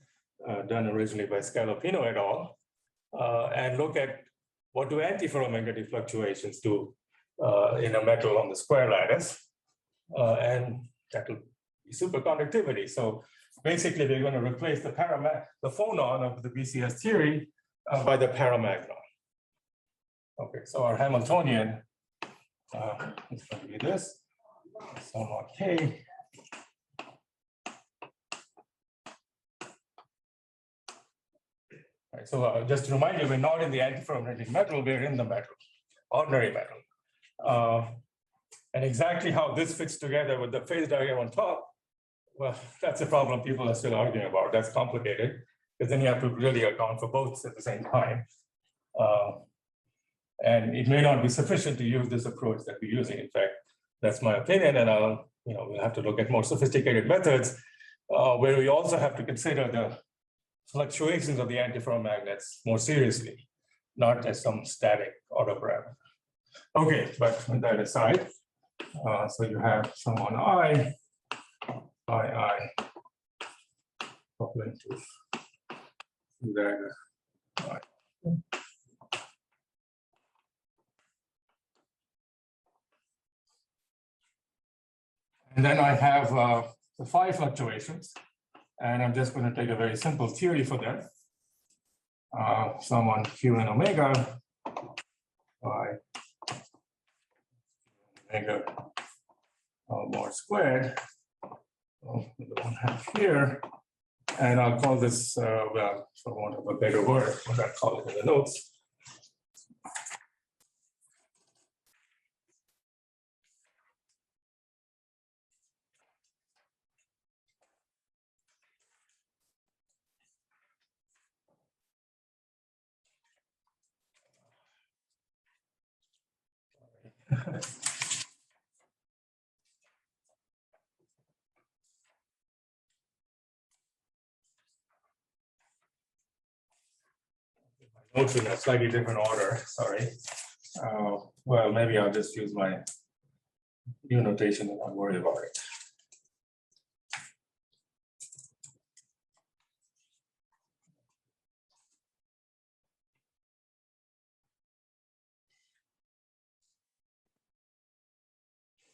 done originally by Scalopino et al., and look at what do antiferromagnetic fluctuations do in a metal on the square lattice, and that will be superconductivity. So basically, we're going to replace the phonon of the BCS theory by the Paramagnon. Okay, so our Hamiltonian is going to be this, so not K. Right, so just to remind you, we're not in the antiferromagnetic metal, we're in the metal, ordinary metal. And exactly how this fits together with the phase diagram on top, well, that's a problem people are still arguing about. That's complicated, because then you have to really account for both at the same time. And it may not be sufficient to use this approach that we're using. In fact, that's my opinion, and we'll have to look at more sophisticated methods where we also have to consider the fluctuations of the antiferromagnets more seriously, not as some static autoparameter. Okay, but with that aside, so you have some on I, coupling to that. And then I have the phi fluctuations, and I'm just going to take a very simple theory for them. Sum on Q and omega by omega more squared. So the one half here, and I'll call this, well, for want of a better word, what I call it in the notes. Notes in a slightly different order, sorry. Well, maybe I'll just use my new notation and not worry about it.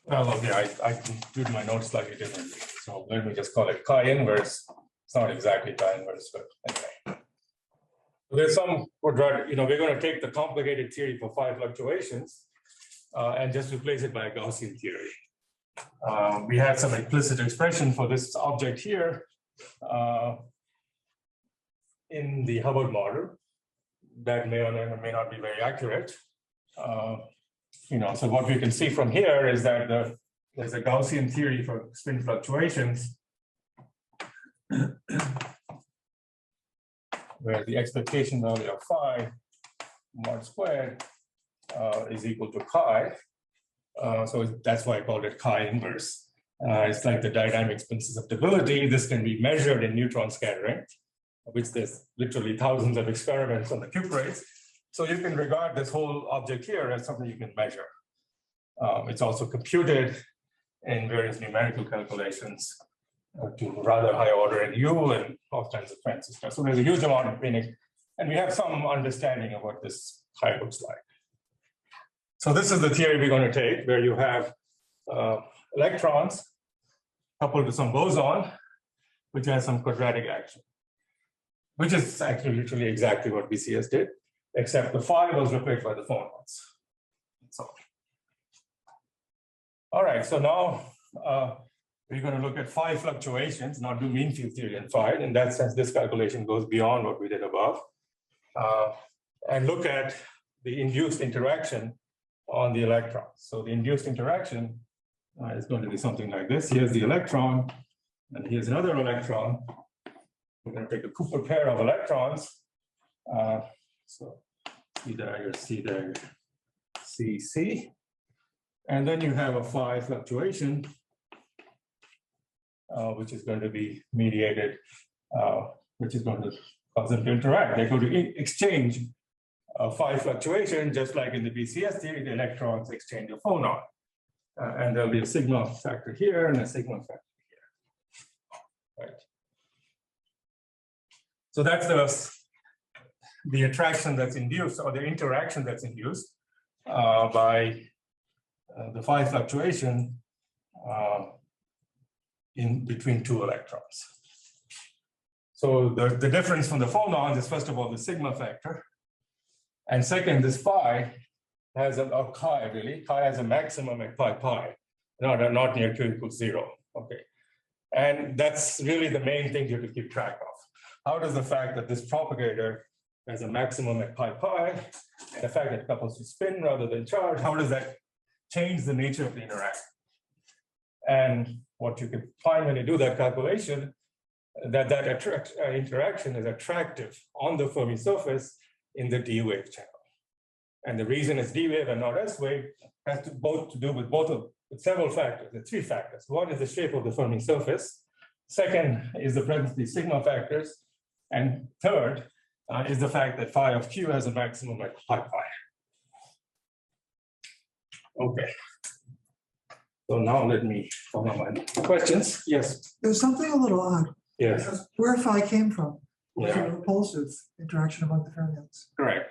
Well, okay, I can do my notes slightly differently. So let me just call it chi inverse. It's not exactly chi inverse, but anyway. There's some quadratic, we're going to take the complicated theory for phi fluctuations and just replace it by a Gaussian theory. We had some implicit expression for this object here in the Hubbard model that may or may not be very accurate. So what we can see from here is that there's a Gaussian theory for spin fluctuations where the expectation value of phi mod squared is equal to chi. So that's why I called it chi inverse. It's like the dynamic spin susceptibility. This can be measured in neutron scattering, which there's literally thousands of experiments on the cuprates. So you can regard this whole object here as something you can measure. It's also computed in various numerical calculations to rather high order NU and all kinds of fancy stuff. So there's a huge amount of meaning, and we have some understanding of what this phi looks like. So this is the theory we're going to take, where you have electrons coupled to some boson, which has some quadratic action, which is actually literally exactly what BCS did, except the phi was replaced by the phonons. So, all right, so now we're going to look at phi fluctuations, not do mean field theory in phi. In that sense, this calculation goes beyond what we did above, and look at the induced interaction on the electron. So the induced interaction is going to be something like this. Here's the electron, and here's another electron. We're going to take a Cooper pair of electrons. So C dagger, C dagger, C, C. And then you have a phi fluctuation, which is going to be mediated, which is going to cause them to interact. They're going to exchange a phi fluctuation, just like in the BCS theory, the electrons exchange a phonon. And there'll be a sigma factor here and a sigma factor here. Right. So that's the attraction that's induced, or the interaction that's induced by the phi fluctuation in between two electrons. So the difference from the phonons is, first of all, the sigma factor. And second, this phi has chi, really. Chi has a maximum at pi pi, not near q equals 0. Okay. And that's really the main thing you have to keep track of. How does the fact that this propagator has a maximum at pi pi, and the fact that it couples to spin rather than charge, how does that change the nature of the interaction? And what you can find when you do that calculation, that interaction is attractive on the Fermi surface in the D wave channel. And the reason it's D wave and not S wave has to do with several factors. There are three factors. One is the shape of the Fermi surface. Second is the presence of these sigma factors. And third is the fact that phi of Q has a maximum at pi pi. Okay. So now let me follow my questions. Yes. There's something a little odd. Yes. Because where phi came from was Yeah. a repulsive interaction among the fermions. Correct.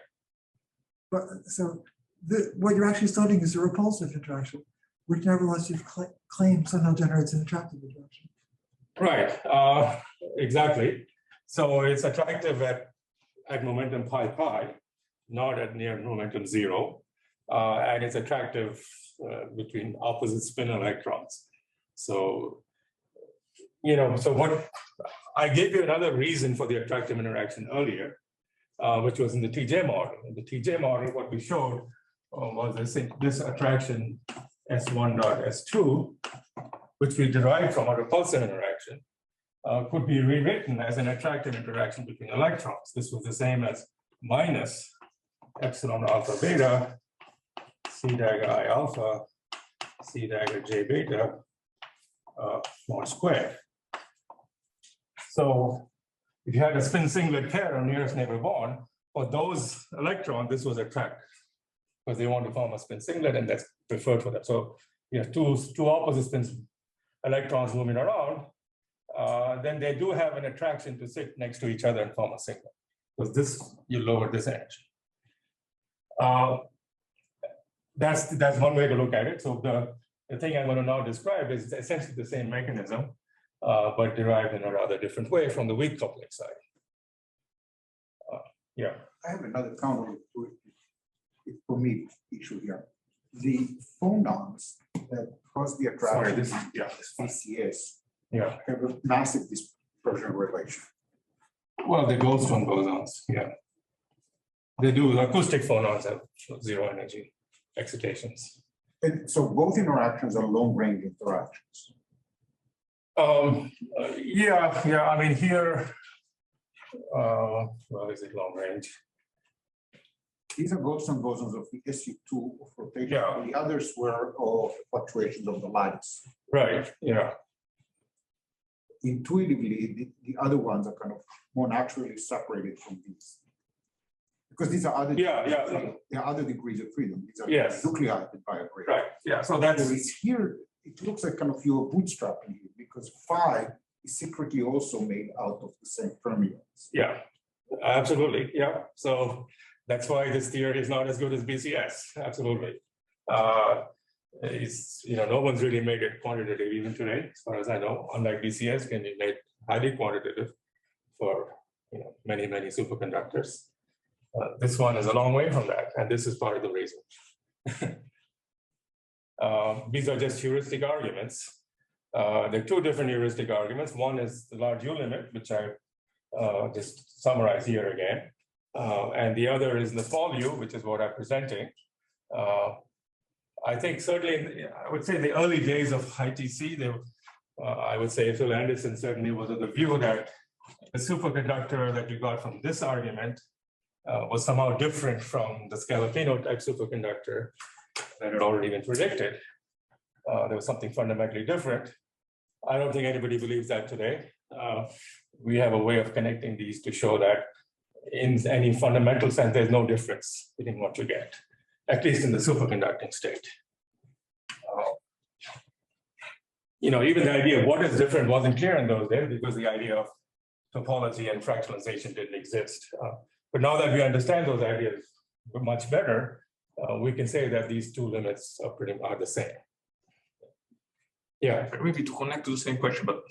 But so what you're actually studying is a repulsive interaction. which nevertheless you've claimed somehow generates an attractive interaction. Right, exactly. So it's attractive at momentum pi, not at near momentum 0. And it's attractive between opposite spin electrons. So, so what I gave you another reason for the attractive interaction earlier, which was in the TJ model. In the TJ model, what we showed was this attraction S1 dot S2, which we derived from a repulsive interaction, could be rewritten as an attractive interaction between electrons. This was the same as minus epsilon alpha beta, C dagger I alpha, C dagger J beta, mod squared. So if you had a spin singlet pair on nearest neighbor bond, for those electrons, this was attractive because they want to form a spin singlet and that's preferred for them. So you have two opposite spins electrons moving around, then they do have an attraction to sit next to each other and form a singlet. Because this, you lower this energy. That's one way to look at it. So the thing I'm going to now describe is essentially the same mechanism, but derived in a rather different way from the weak coupling side. Yeah. I have another counter for me issue here. The phonons that cause the attraction VCS have a massive dispersion relation. Well, they go strong bosons, yeah. They do. Acoustic phonons have 0 energy excitations. And so both interactions are long-range interactions. Yeah. I mean, here, well, is it long range? These are Goldstone bosons of the SU2 of rotation. Yeah. The others were of fluctuations of the lattice. Right, yeah. Intuitively, the other ones are kind of more naturally separated from these. Because these are other, there are other degrees of freedom. These are nuclei that vibrate. Right, yeah, so that's... Whereas here, it looks like kind of you're bootstrapping here because phi is secretly also made out of the same fermions. Yeah, absolutely, yeah. So that's why this theory is not as good as BCS, absolutely. No one's really made it quantitative even today, as far as I know, unlike BCS can be made highly quantitative for many superconductors. This one is a long way from that, and this is part of the reason. These are just heuristic arguments. There are two different heuristic arguments. One is the large U limit, which I just summarize here again. And the other is the small u, which is what I'm presenting. I think certainly, I would say the early days of ITC, I would say Phil Anderson certainly was of the view that the superconductor that you got from this argument was somehow different from the Scalapino type superconductor that had already been predicted. There was something fundamentally different. I don't think anybody believes that today. We have a way of connecting these to show that in any fundamental sense, there's no difference between what you get, at least in the superconducting state. Even the idea of what is different wasn't clear in those days because the idea of topology and fractionalization didn't exist. But now that we understand those ideas much better, we can say that these two limits are the same. Yeah. Maybe to connect to the same question, but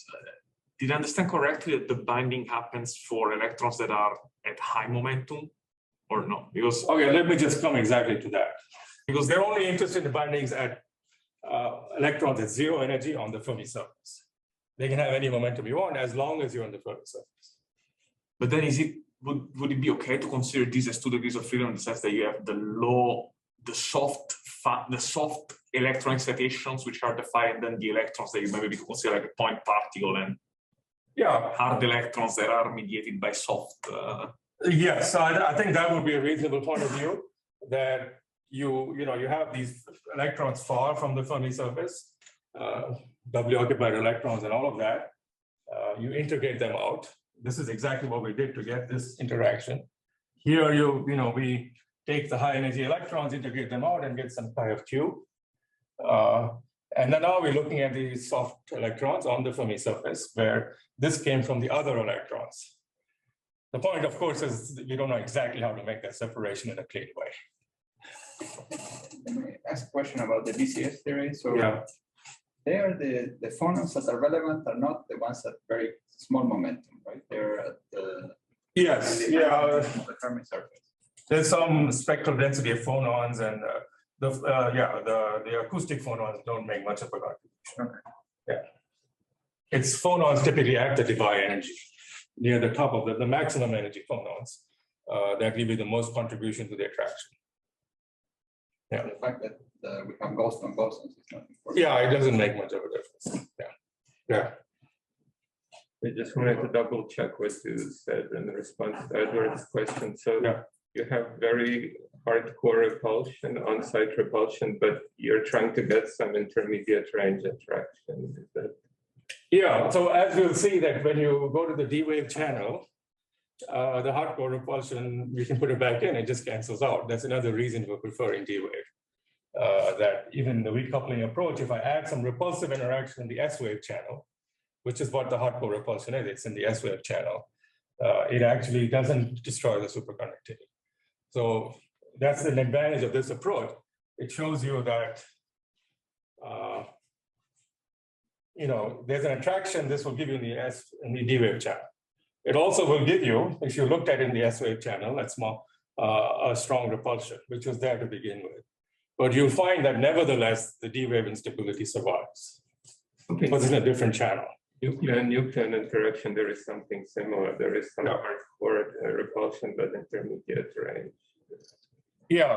did I understand correctly that the binding happens for electrons that are at high momentum or no? Because okay, let me just come exactly to that. Because they're only interested in bindings at electrons at 0 energy on the Fermi surface. They can have any momentum you want as long as you're on the Fermi surface. But then would it be okay to consider these as 2 degrees of freedom in the sense that you have the soft electron excitations, which are defined, and then the electrons that you maybe consider like a point particle, and hard electrons that are mediated by soft. Yes, so I think that would be a reasonable point of view, that you have these electrons far from the Fermi surface, doubly occupied electrons and all of that. You integrate them out. This is exactly what we did to get this interaction. Here, we take the high energy electrons, integrate them out, and get some pi of q. And then now we're looking at these soft electrons on the Fermi surface, where this came from the other electrons. The point, of course, is we don't know exactly how to make that separation in a clean way. ask a question about the BCS theory? So Yeah. there, the phonons that are relevant are not the ones at very small momentum, right? They're at the Yes, yeah. the Fermi surface. There's some spectral density of phonons, and the acoustic phonons don't make much of a contribution. Okay. Yeah. It's phonons typically at the Debye energy, near the top of the maximum energy phonons, that give you the most contribution to the attraction. Yeah. The fact that we have ghost on bosons is not important. Yeah, it doesn't make much of a difference. Yeah. Yeah. I just wanted to double check what you said in response to Edward's question. So Yeah. you have very hardcore repulsion, on-site repulsion, but you're trying to get some intermediate range attraction. Is that? Yeah, so as you'll see that when you go to the D-wave channel, the hardcore repulsion, you can put it back in, it just cancels out. That's another reason for preferring D-wave. That even the weak coupling approach, if I add some repulsive interaction in the S-wave channel, which is what the hardcore repulsion is, it's in the S-wave channel, it actually doesn't destroy the superconductivity. So that's an advantage of this approach. It shows you that there's an attraction, this will give you in the D-wave channel. It also will give you, if you looked at it in the S-wave channel, that's more a strong repulsion, which was there to begin with. But you'll find that nevertheless, the D-wave instability survives. Okay. Because it's in a different channel. Nuclear interaction, there is something similar. There is some hardcore repulsion, but intermediate range. Yeah.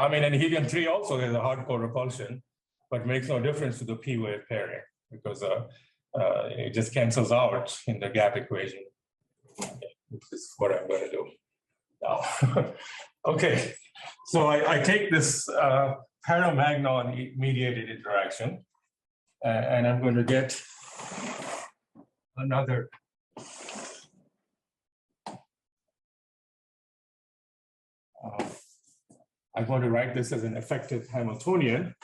I mean, in helium-3 also, there's a hardcore repulsion, but makes no difference to the p-wave pairing because it just cancels out in the gap equation, which is what I'm going to do now. Okay, so I take this Paramagnon mediated interaction, and I'm going to get another. I'm going to write this as an effective Hamiltonian.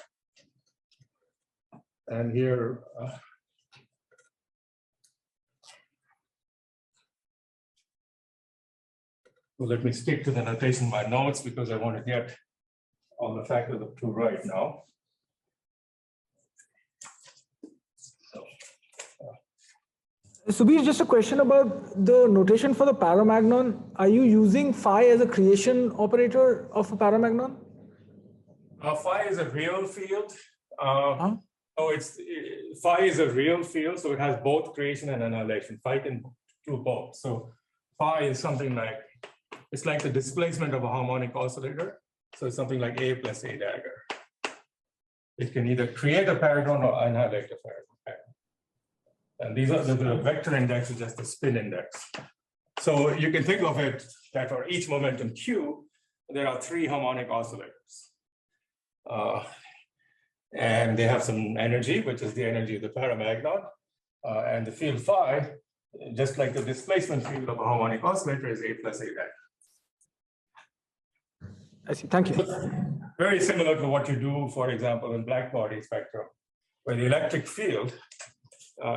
And here, well, let me stick to the notation of my notes because I want to get all the factors of 2 right now. Subir, just a question about the notation for the Paramagnon. Are you using phi as a creation operator of a Paramagnon? Phi is a real field. Oh, phi is a real field, so it has both creation and annihilation. Phi can do both. So phi is something like, it's like the displacement of a harmonic oscillator. So it's something like A plus A dagger. It can either create a paragon or annihilate a paragon. And these are the vector index is just the spin index. So you can think of it that for each momentum Q, there are 3 harmonic oscillators. And they have some energy, which is the energy of the Paramagnon. And the field phi, just like the displacement field of a harmonic oscillator, is A plus A dagger. I see, thank you. Very similar to what you do, for example, in black body spectrum, where the electric field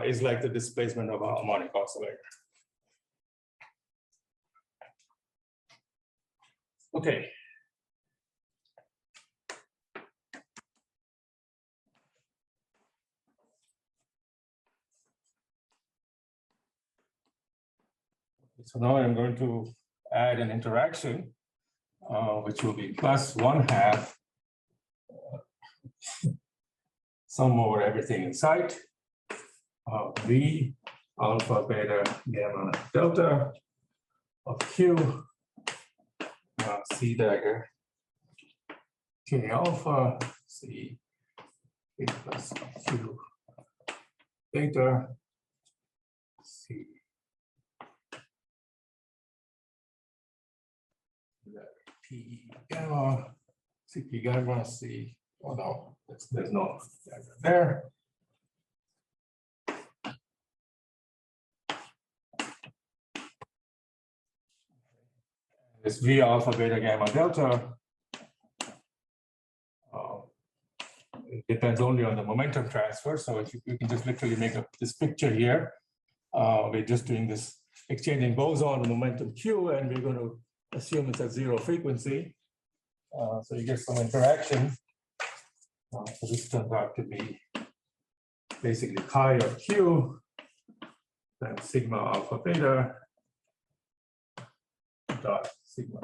is like the displacement of a harmonic oscillator. Okay. So now I'm going to add an interaction, which will be plus 1/2 sum over everything in sight. V alpha beta gamma delta of Q C dagger K alpha C A plus Q beta C P gamma CP gamma C. Oh no, there's no dagger there. This V alpha beta gamma delta, it depends only on the momentum transfer. So if you can just literally make up this picture here, we're just doing this exchanging boson momentum Q, and we're going to assume it's at 0 frequency. So you get some interaction So this turns out to be basically chi of Q times sigma alpha beta dot sigma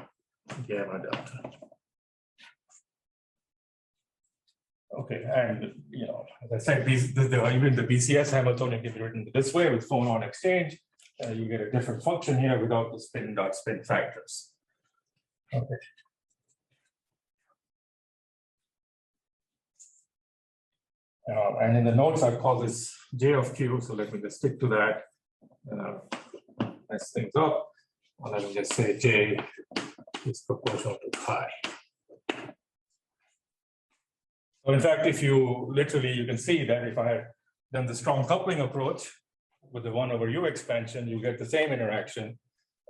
gamma delta. Okay, and as I said, even the BCS Hamiltonian can be written this way with phonon exchange. You get a different function here without the spin dot spin factors. Okay. And in the notes, I call this J of Q, so let me just stick to that. Mess things up. Well, let me just say J is proportional to chi. So in fact, if you can see that if I had done the strong coupling approach with the 1 over U expansion, you get the same interaction.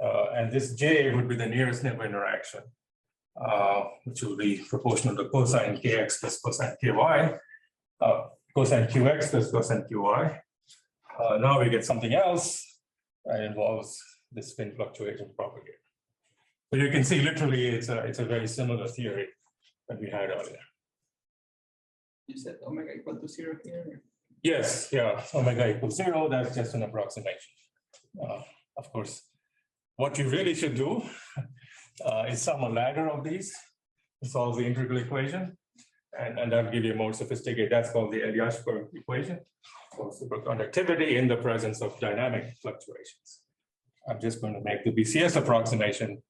And this J would be the nearest neighbor interaction, which will be proportional to cosine Kx plus cosine Ky, cosine Qx plus cosine Qy. Now we get something else that involves the spin fluctuation propagator. So you can see literally it's a very similar theory that we had earlier. You said omega equal to 0 here? Yes, yeah, omega equals 0, that's just an approximation. Of course, what you really should do is sum a ladder of these to solve the integral equation, and that'll give you a more sophisticated, that's called the Eliashberg equation for superconductivity in the presence of dynamic fluctuations. I'm just going to make the BCS approximation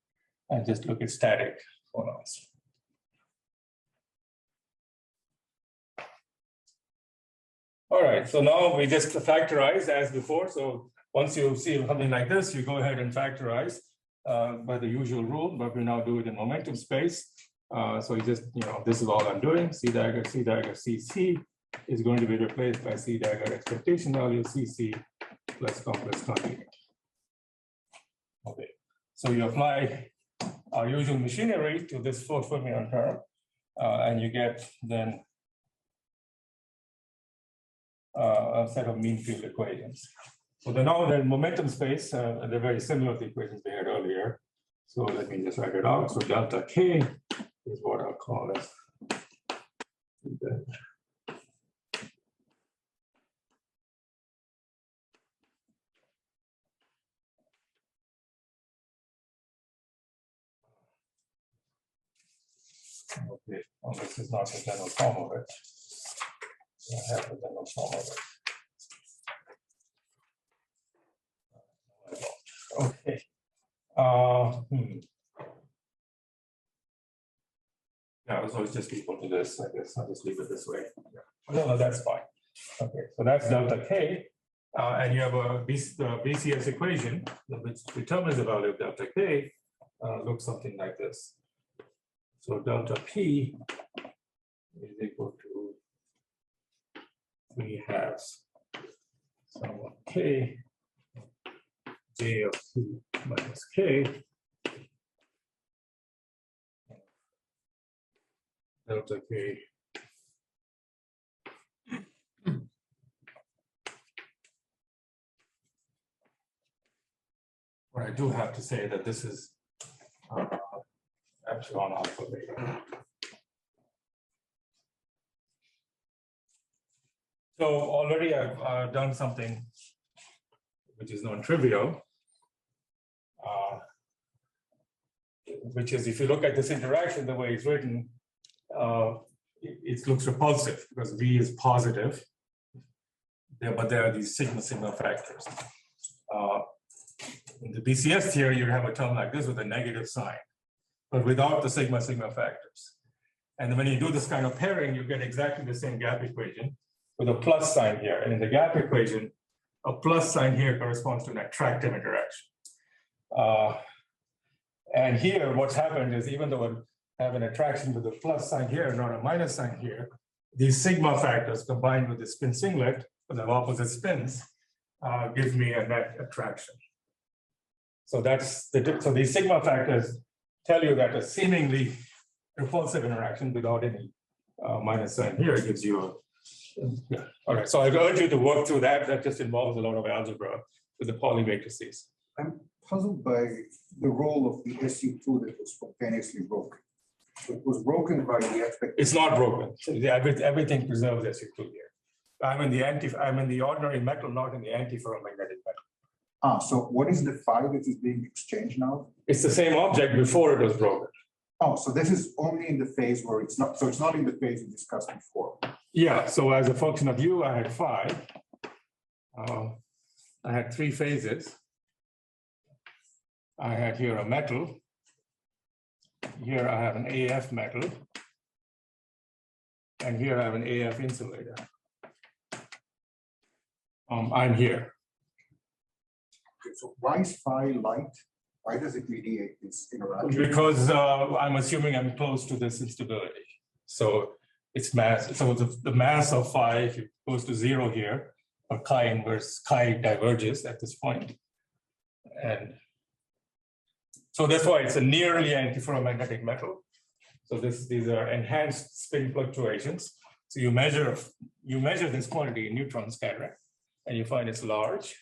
and just look at static phonons. All right, so now we just factorize as before. So once you see something like this, you go ahead and factorize by the usual rule, but we now do it in momentum space. So you just, this is all I'm doing. C dagger, CC is going to be replaced by C dagger expectation value, CC plus complex conjugate. Okay, so you apply our usual machinery to this 4th fermion term, and you get then a set of mean field equations. So now the momentum space, they're very similar to the equations we had earlier. So let me just write it out. So delta K is what I'll call as okay, well, this is not the general form of it. I have the general form of it. Okay. Yeah, so it's just equal to this. I guess I'll just leave it this way. Yeah. No, that's fine. Okay, so that's delta K. And you have the BCS equation, which determines the value of delta K, looks something like this. So delta P is equal to 3/2 sum of K, J of P minus K, delta K But I do have to say that this is epsilon alpha beta. So already I've done something which is non-trivial, which is if you look at this interaction the way it's written, it looks repulsive because V is positive, but there are these sigma factors. In the BCS theory, you have a term like this with a negative sign, but without the sigma factors. And then when you do this kind of pairing, you get exactly the same gap equation with a plus sign here. And in the gap equation, a plus sign here corresponds to an attractive interaction. And here, what's happened is even though I have an attraction with a plus sign here and not a minus sign here, these sigma factors combined with the spin singlet, with the opposite spins, gives me a net attraction. So that's so these sigma factors tell you that a seemingly repulsive interaction without any minus sign here gives you a, yeah. All right, so I urge you to work through that. That just involves a lot of algebra with the Pauli matrices. I'm puzzled by the role of the SU2 that was spontaneously broken. It was broken by the expectation. It's not broken. So everything preserves as you could here. I'm in the ordinary metal, not in the antiferromagnetic metal. Ah, so what is the phi that is being exchanged now? It's the same object before it was broken. Oh, so this is only in the phase where it's not, so it's not in the phase we discussed before. Yeah, so as a function of u, I had phi. I had three phases. I had here a metal. Here I have an AF metal. And here I have an AF insulator. I'm here. Okay, so why is phi light? Why does it mediate this interaction? Because I'm assuming I'm close to this instability. So it's mass. So the mass of phi, if it goes to zero here, or chi inverse, chi diverges at this point. And so that's why it's a nearly antiferromagnetic metal. So these are enhanced spin fluctuations. So you measure this quantity in neutron scattering, and you find it's large.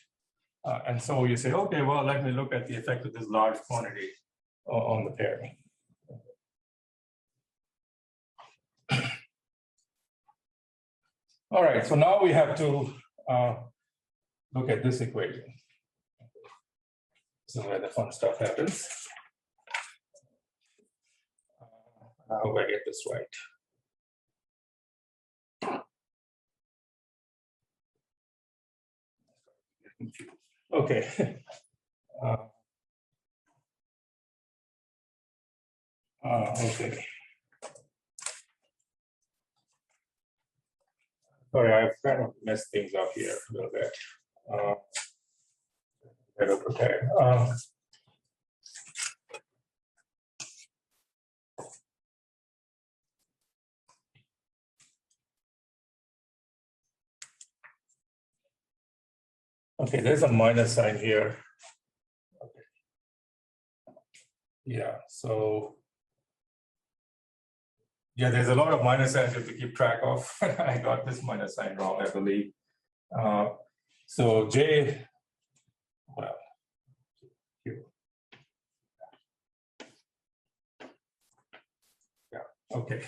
And so you say, okay, well, let me look at the effect of this large quantity on the pairing. All right, so now we have to look at this equation. This is where the fun stuff happens. I hope I get this right. Okay. Okay. Sorry, I've kind of messed things up here a little bit. Better prepared. Okay, there's a minus sign here. Okay. Yeah, so yeah, there's a lot of minus signs to keep track of. I got this minus sign wrong, I believe. So J, well, Q. Yeah, okay.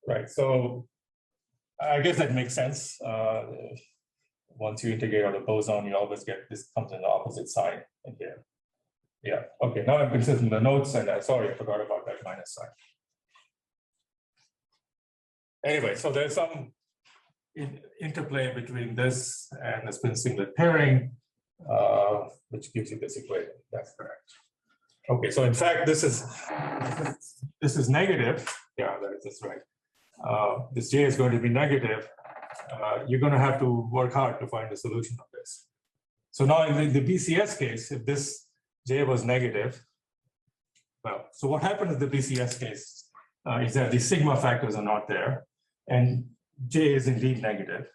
Right, so I guess that makes sense. Once you integrate on the boson, you always get this comes in the opposite sign in here. Yeah, okay, now I'm consistent with the notes, and sorry, I forgot about that minus sign. Anyway, so there's some interplay between this and the spin singlet pairing, which gives you this equation. That's correct. Okay, so in fact, this is negative. Yeah, that's right. This J is going to be negative. You're going to have to work hard to find a solution of this. So now in the BCS case, if this J was negative, well, so what happened in the BCS case is that the sigma factors are not there, and J is indeed negative.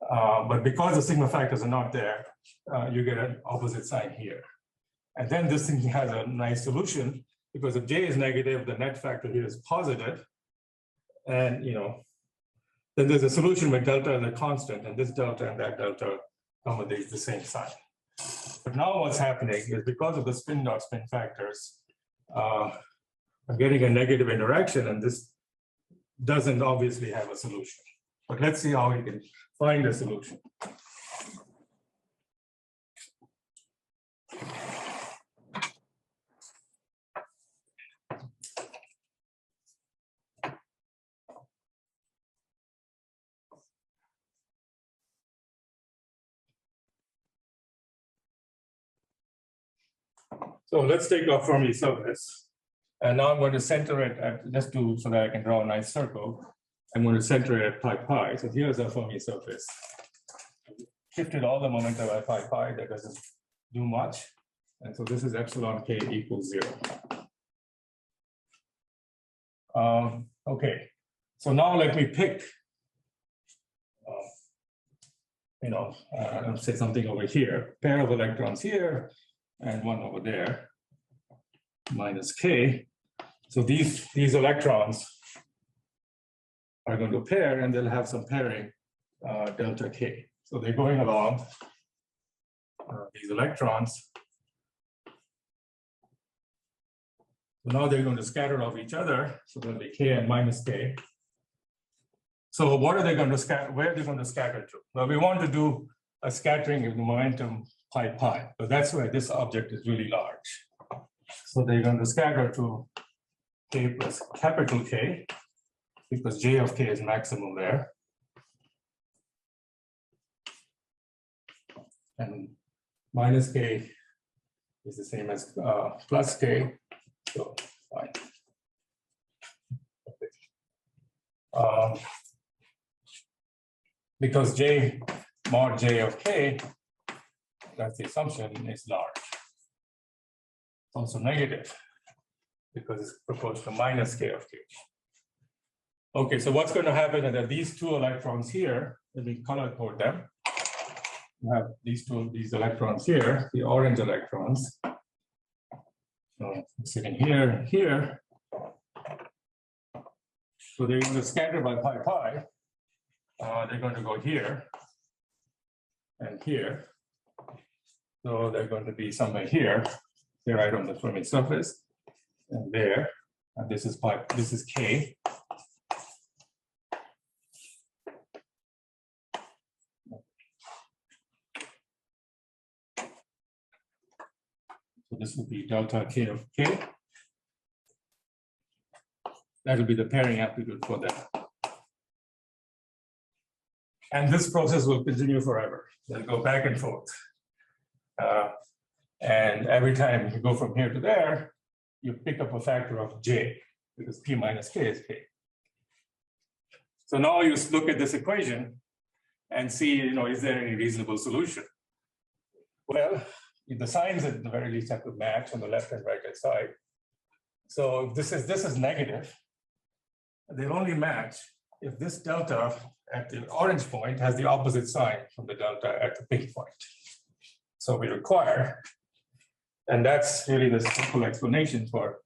But because the sigma factors are not there, you get an opposite sign here. And then this thing has a nice solution, because if J is negative, the net factor here is positive. And then there's a solution where delta is a constant, and this delta and that delta accommodate the same sign. But now what's happening is because of the spin dot spin factors, I'm getting a negative interaction, and this doesn't obviously have a solution. But let's see how we can find a solution. So let's take our Fermi surface. And now I'm going to center it at, so that I can draw a nice circle. I'm going to center it at pi pi. So here's our Fermi surface. Shifted all the momenta by pi pi. That doesn't do much. And so this is epsilon k equals 0. Okay. So now let me pick, I'll say something over here. Pair of electrons here, and one over there, minus k. So these electrons are going to pair, and they'll have some pairing delta k. So they're going along these electrons. So now they're going to scatter off each other. So there'll be K and minus K. So what are they going to scatter? Where are they going to scatter to? Well, we want to do a scattering of the momentum pi pi, but that's where this object is really large. So they're going to scatter to K plus capital K, because J of K is maximum there. And minus K is the same as plus K, so fine. Because J mod J of K, that's the assumption, is large. It's also negative because it's proposed to minus K of K. Okay, so what's going to happen is that these two electrons here, let me color code them. You have these electrons here, the orange electrons. So sitting here and here. So they're going to scatter by pi pi. They're going to go here and here. So they're going to be somewhere here. They're right on the Fermi surface, and there. And this is pi. This is K. So this will be delta K of K. That will be the pairing amplitude for that. And this process will continue forever. They'll go back and forth. And every time you go from here to there, you pick up a factor of J, because P minus K is K. So now you look at this equation and see, is there any reasonable solution? Well, the signs at the very least have to match on the left and right hand side. So this is negative. They'll only match if this delta at the orange point has the opposite sign from the delta at the pink point. So we require, and that's really the simple explanation for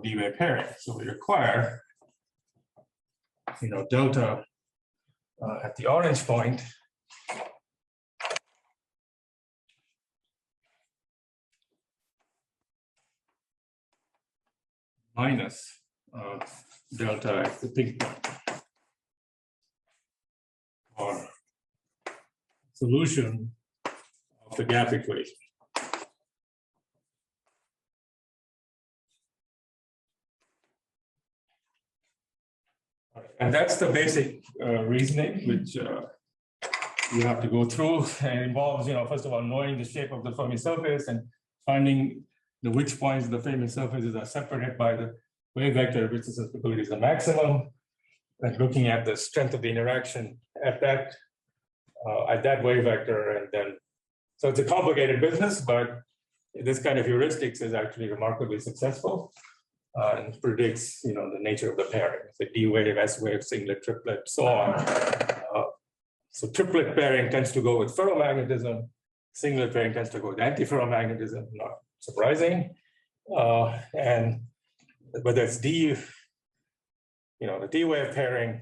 D-wave pairing. So we require, delta at the orange point minus delta at the pink point, or solution of the gap equation. And that's the basic reasoning which you have to go through, and involves, first of all, knowing the shape of the Fermi surface and finding which points of the Fermi surfaces are separated by the wave vector, which susceptibility is the maximum, and looking at the strength of the interaction at that wave vector, and then, so it's a complicated business, but this kind of heuristics is actually remarkably successful and predicts, the nature of the pairing, the D wave, S wave, singlet, triplet, so on. So triplet pairing tends to go with ferromagnetism, singlet pairing tends to go with antiferromagnetism, not surprising. And whether it's D, the D wave pairing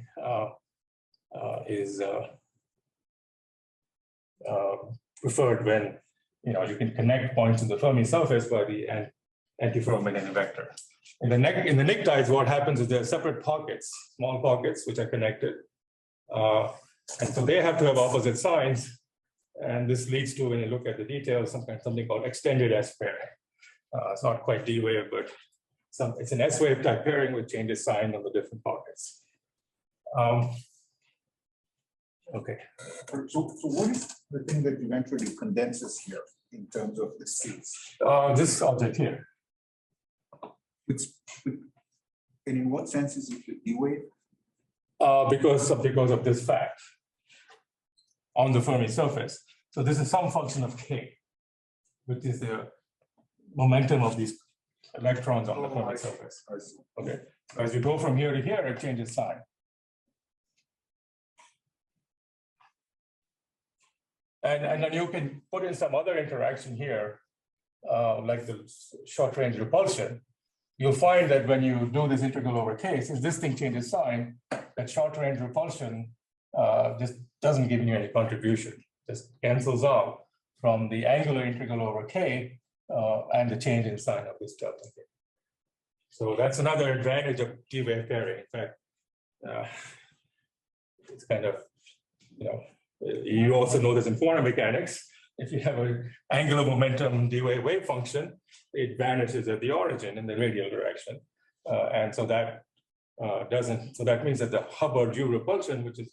is preferred when you can connect points in the Fermi surface by the antiferromagnetic vector. In the pnictides, what happens is there are separate pockets, small pockets, which are connected. And so they have to have opposite signs. And this leads to, when you look at the details, something called extended S pairing. It's not quite D wave, but it's an S wave type pairing which changes sign on the different pockets. Okay. So what is the thing that eventually condenses here in terms of the states? This object here. And in what sense is it the D wave? Because of this fact on the Fermi surface. So this is some function of K, which is the momentum of these electrons on the Fermi surface. Okay. So as you go from here to here, it changes sign. And then you can put in some other interaction here, like the short range repulsion. You'll find that when you do this integral over K, since this thing changes sign, that short range repulsion just doesn't give you any contribution, just cancels out from the angular integral over K and the change in sign of this delta K. So that's another advantage of D-wave pairing. In fact, it's kind of, you also know this in quantum mechanics. If you have an angular momentum D-wave wave function, it vanishes at the origin in the radial direction. And so that so that means that the Hubbard U repulsion, which is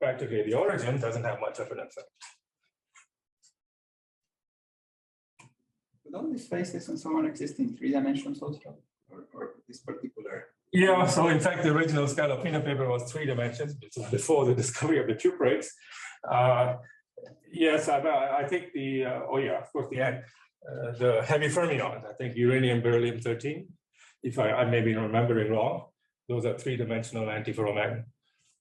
practically the origin, doesn't have much of an effect. Would all these spaces and so on exist in 3 dimensions also, or this particular? Yeah, so in fact, the original Scalopino paper was 3 dimensions, which is before the discovery of the cuprates. Yes, I think of course, the heavy fermions, I think uranium, beryllium 13, if I may be remembering wrong, those are 3-dimensional antiferromagnet.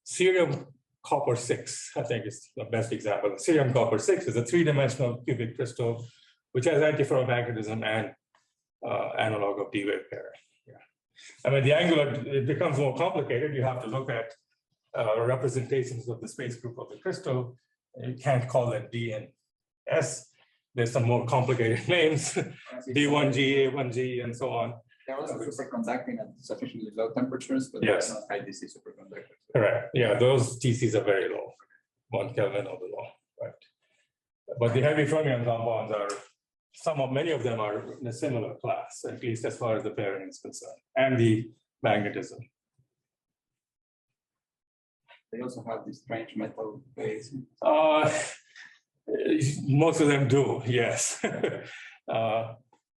Cerium copper 6, I think is the best example. Cerium copper 6 is a 3-dimensional cubic crystal, which has antiferromagnetism and analog of D-wave pairing. Yeah. I mean, the angular, it becomes more complicated. You have to look at representations of the space group of the crystal. You can't call them D and S. There's some more complicated names, D1G, A1G, and so on. They're also superconducting at sufficiently low temperatures, but yes, they're not high DC superconductors. Correct. Yeah, those TCs are very low, 1 Kelvin or below, right? But the heavy fermion compounds are, many of them are in a similar class, at least as far as the pairing is concerned, and the magnetism. They also have these strange metal base. Most of them do, yes.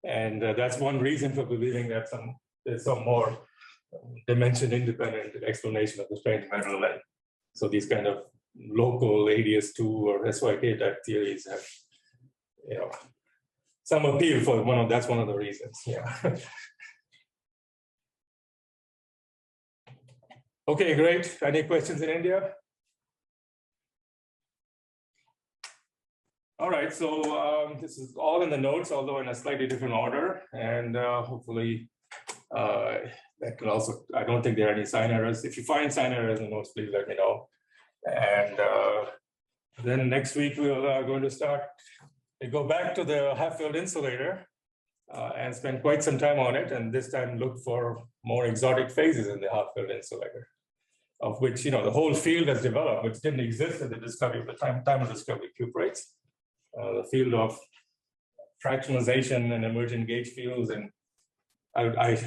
And that's one reason for believing that there's some more dimension-independent explanation of the strange metal. And so these kind of local ADS2 or SYK type theories have, some appeal for that's one of the reasons. Yeah. Okay, great. Any questions in India? All right, so this is all in the notes, although in a slightly different order, and hopefully that can also, I don't think there are any sign errors. If you find sign errors in the notes, please let me know. And then next week we are going to go back to the half-filled insulator and spend quite some time on it, and this time look for more exotic phases in the half-filled insulator, of which the whole field has developed, which didn't exist at the discovery of the time of discovery of cuprates. The field of fractionalization and emergent gauge fields, and I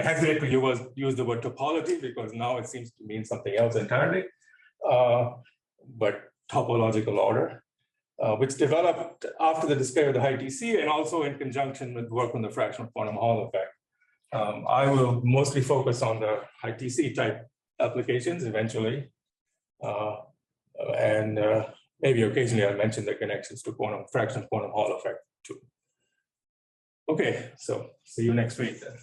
hesitate to use the word topology because now it seems to mean something else entirely, but topological order, which developed after the discovery of the high TC and also in conjunction with work on the fractional quantum Hall effect. I will mostly focus on the high TC type applications eventually, and maybe occasionally I'll mention the connections to fractional quantum Hall effect too. Okay, so see you next week then.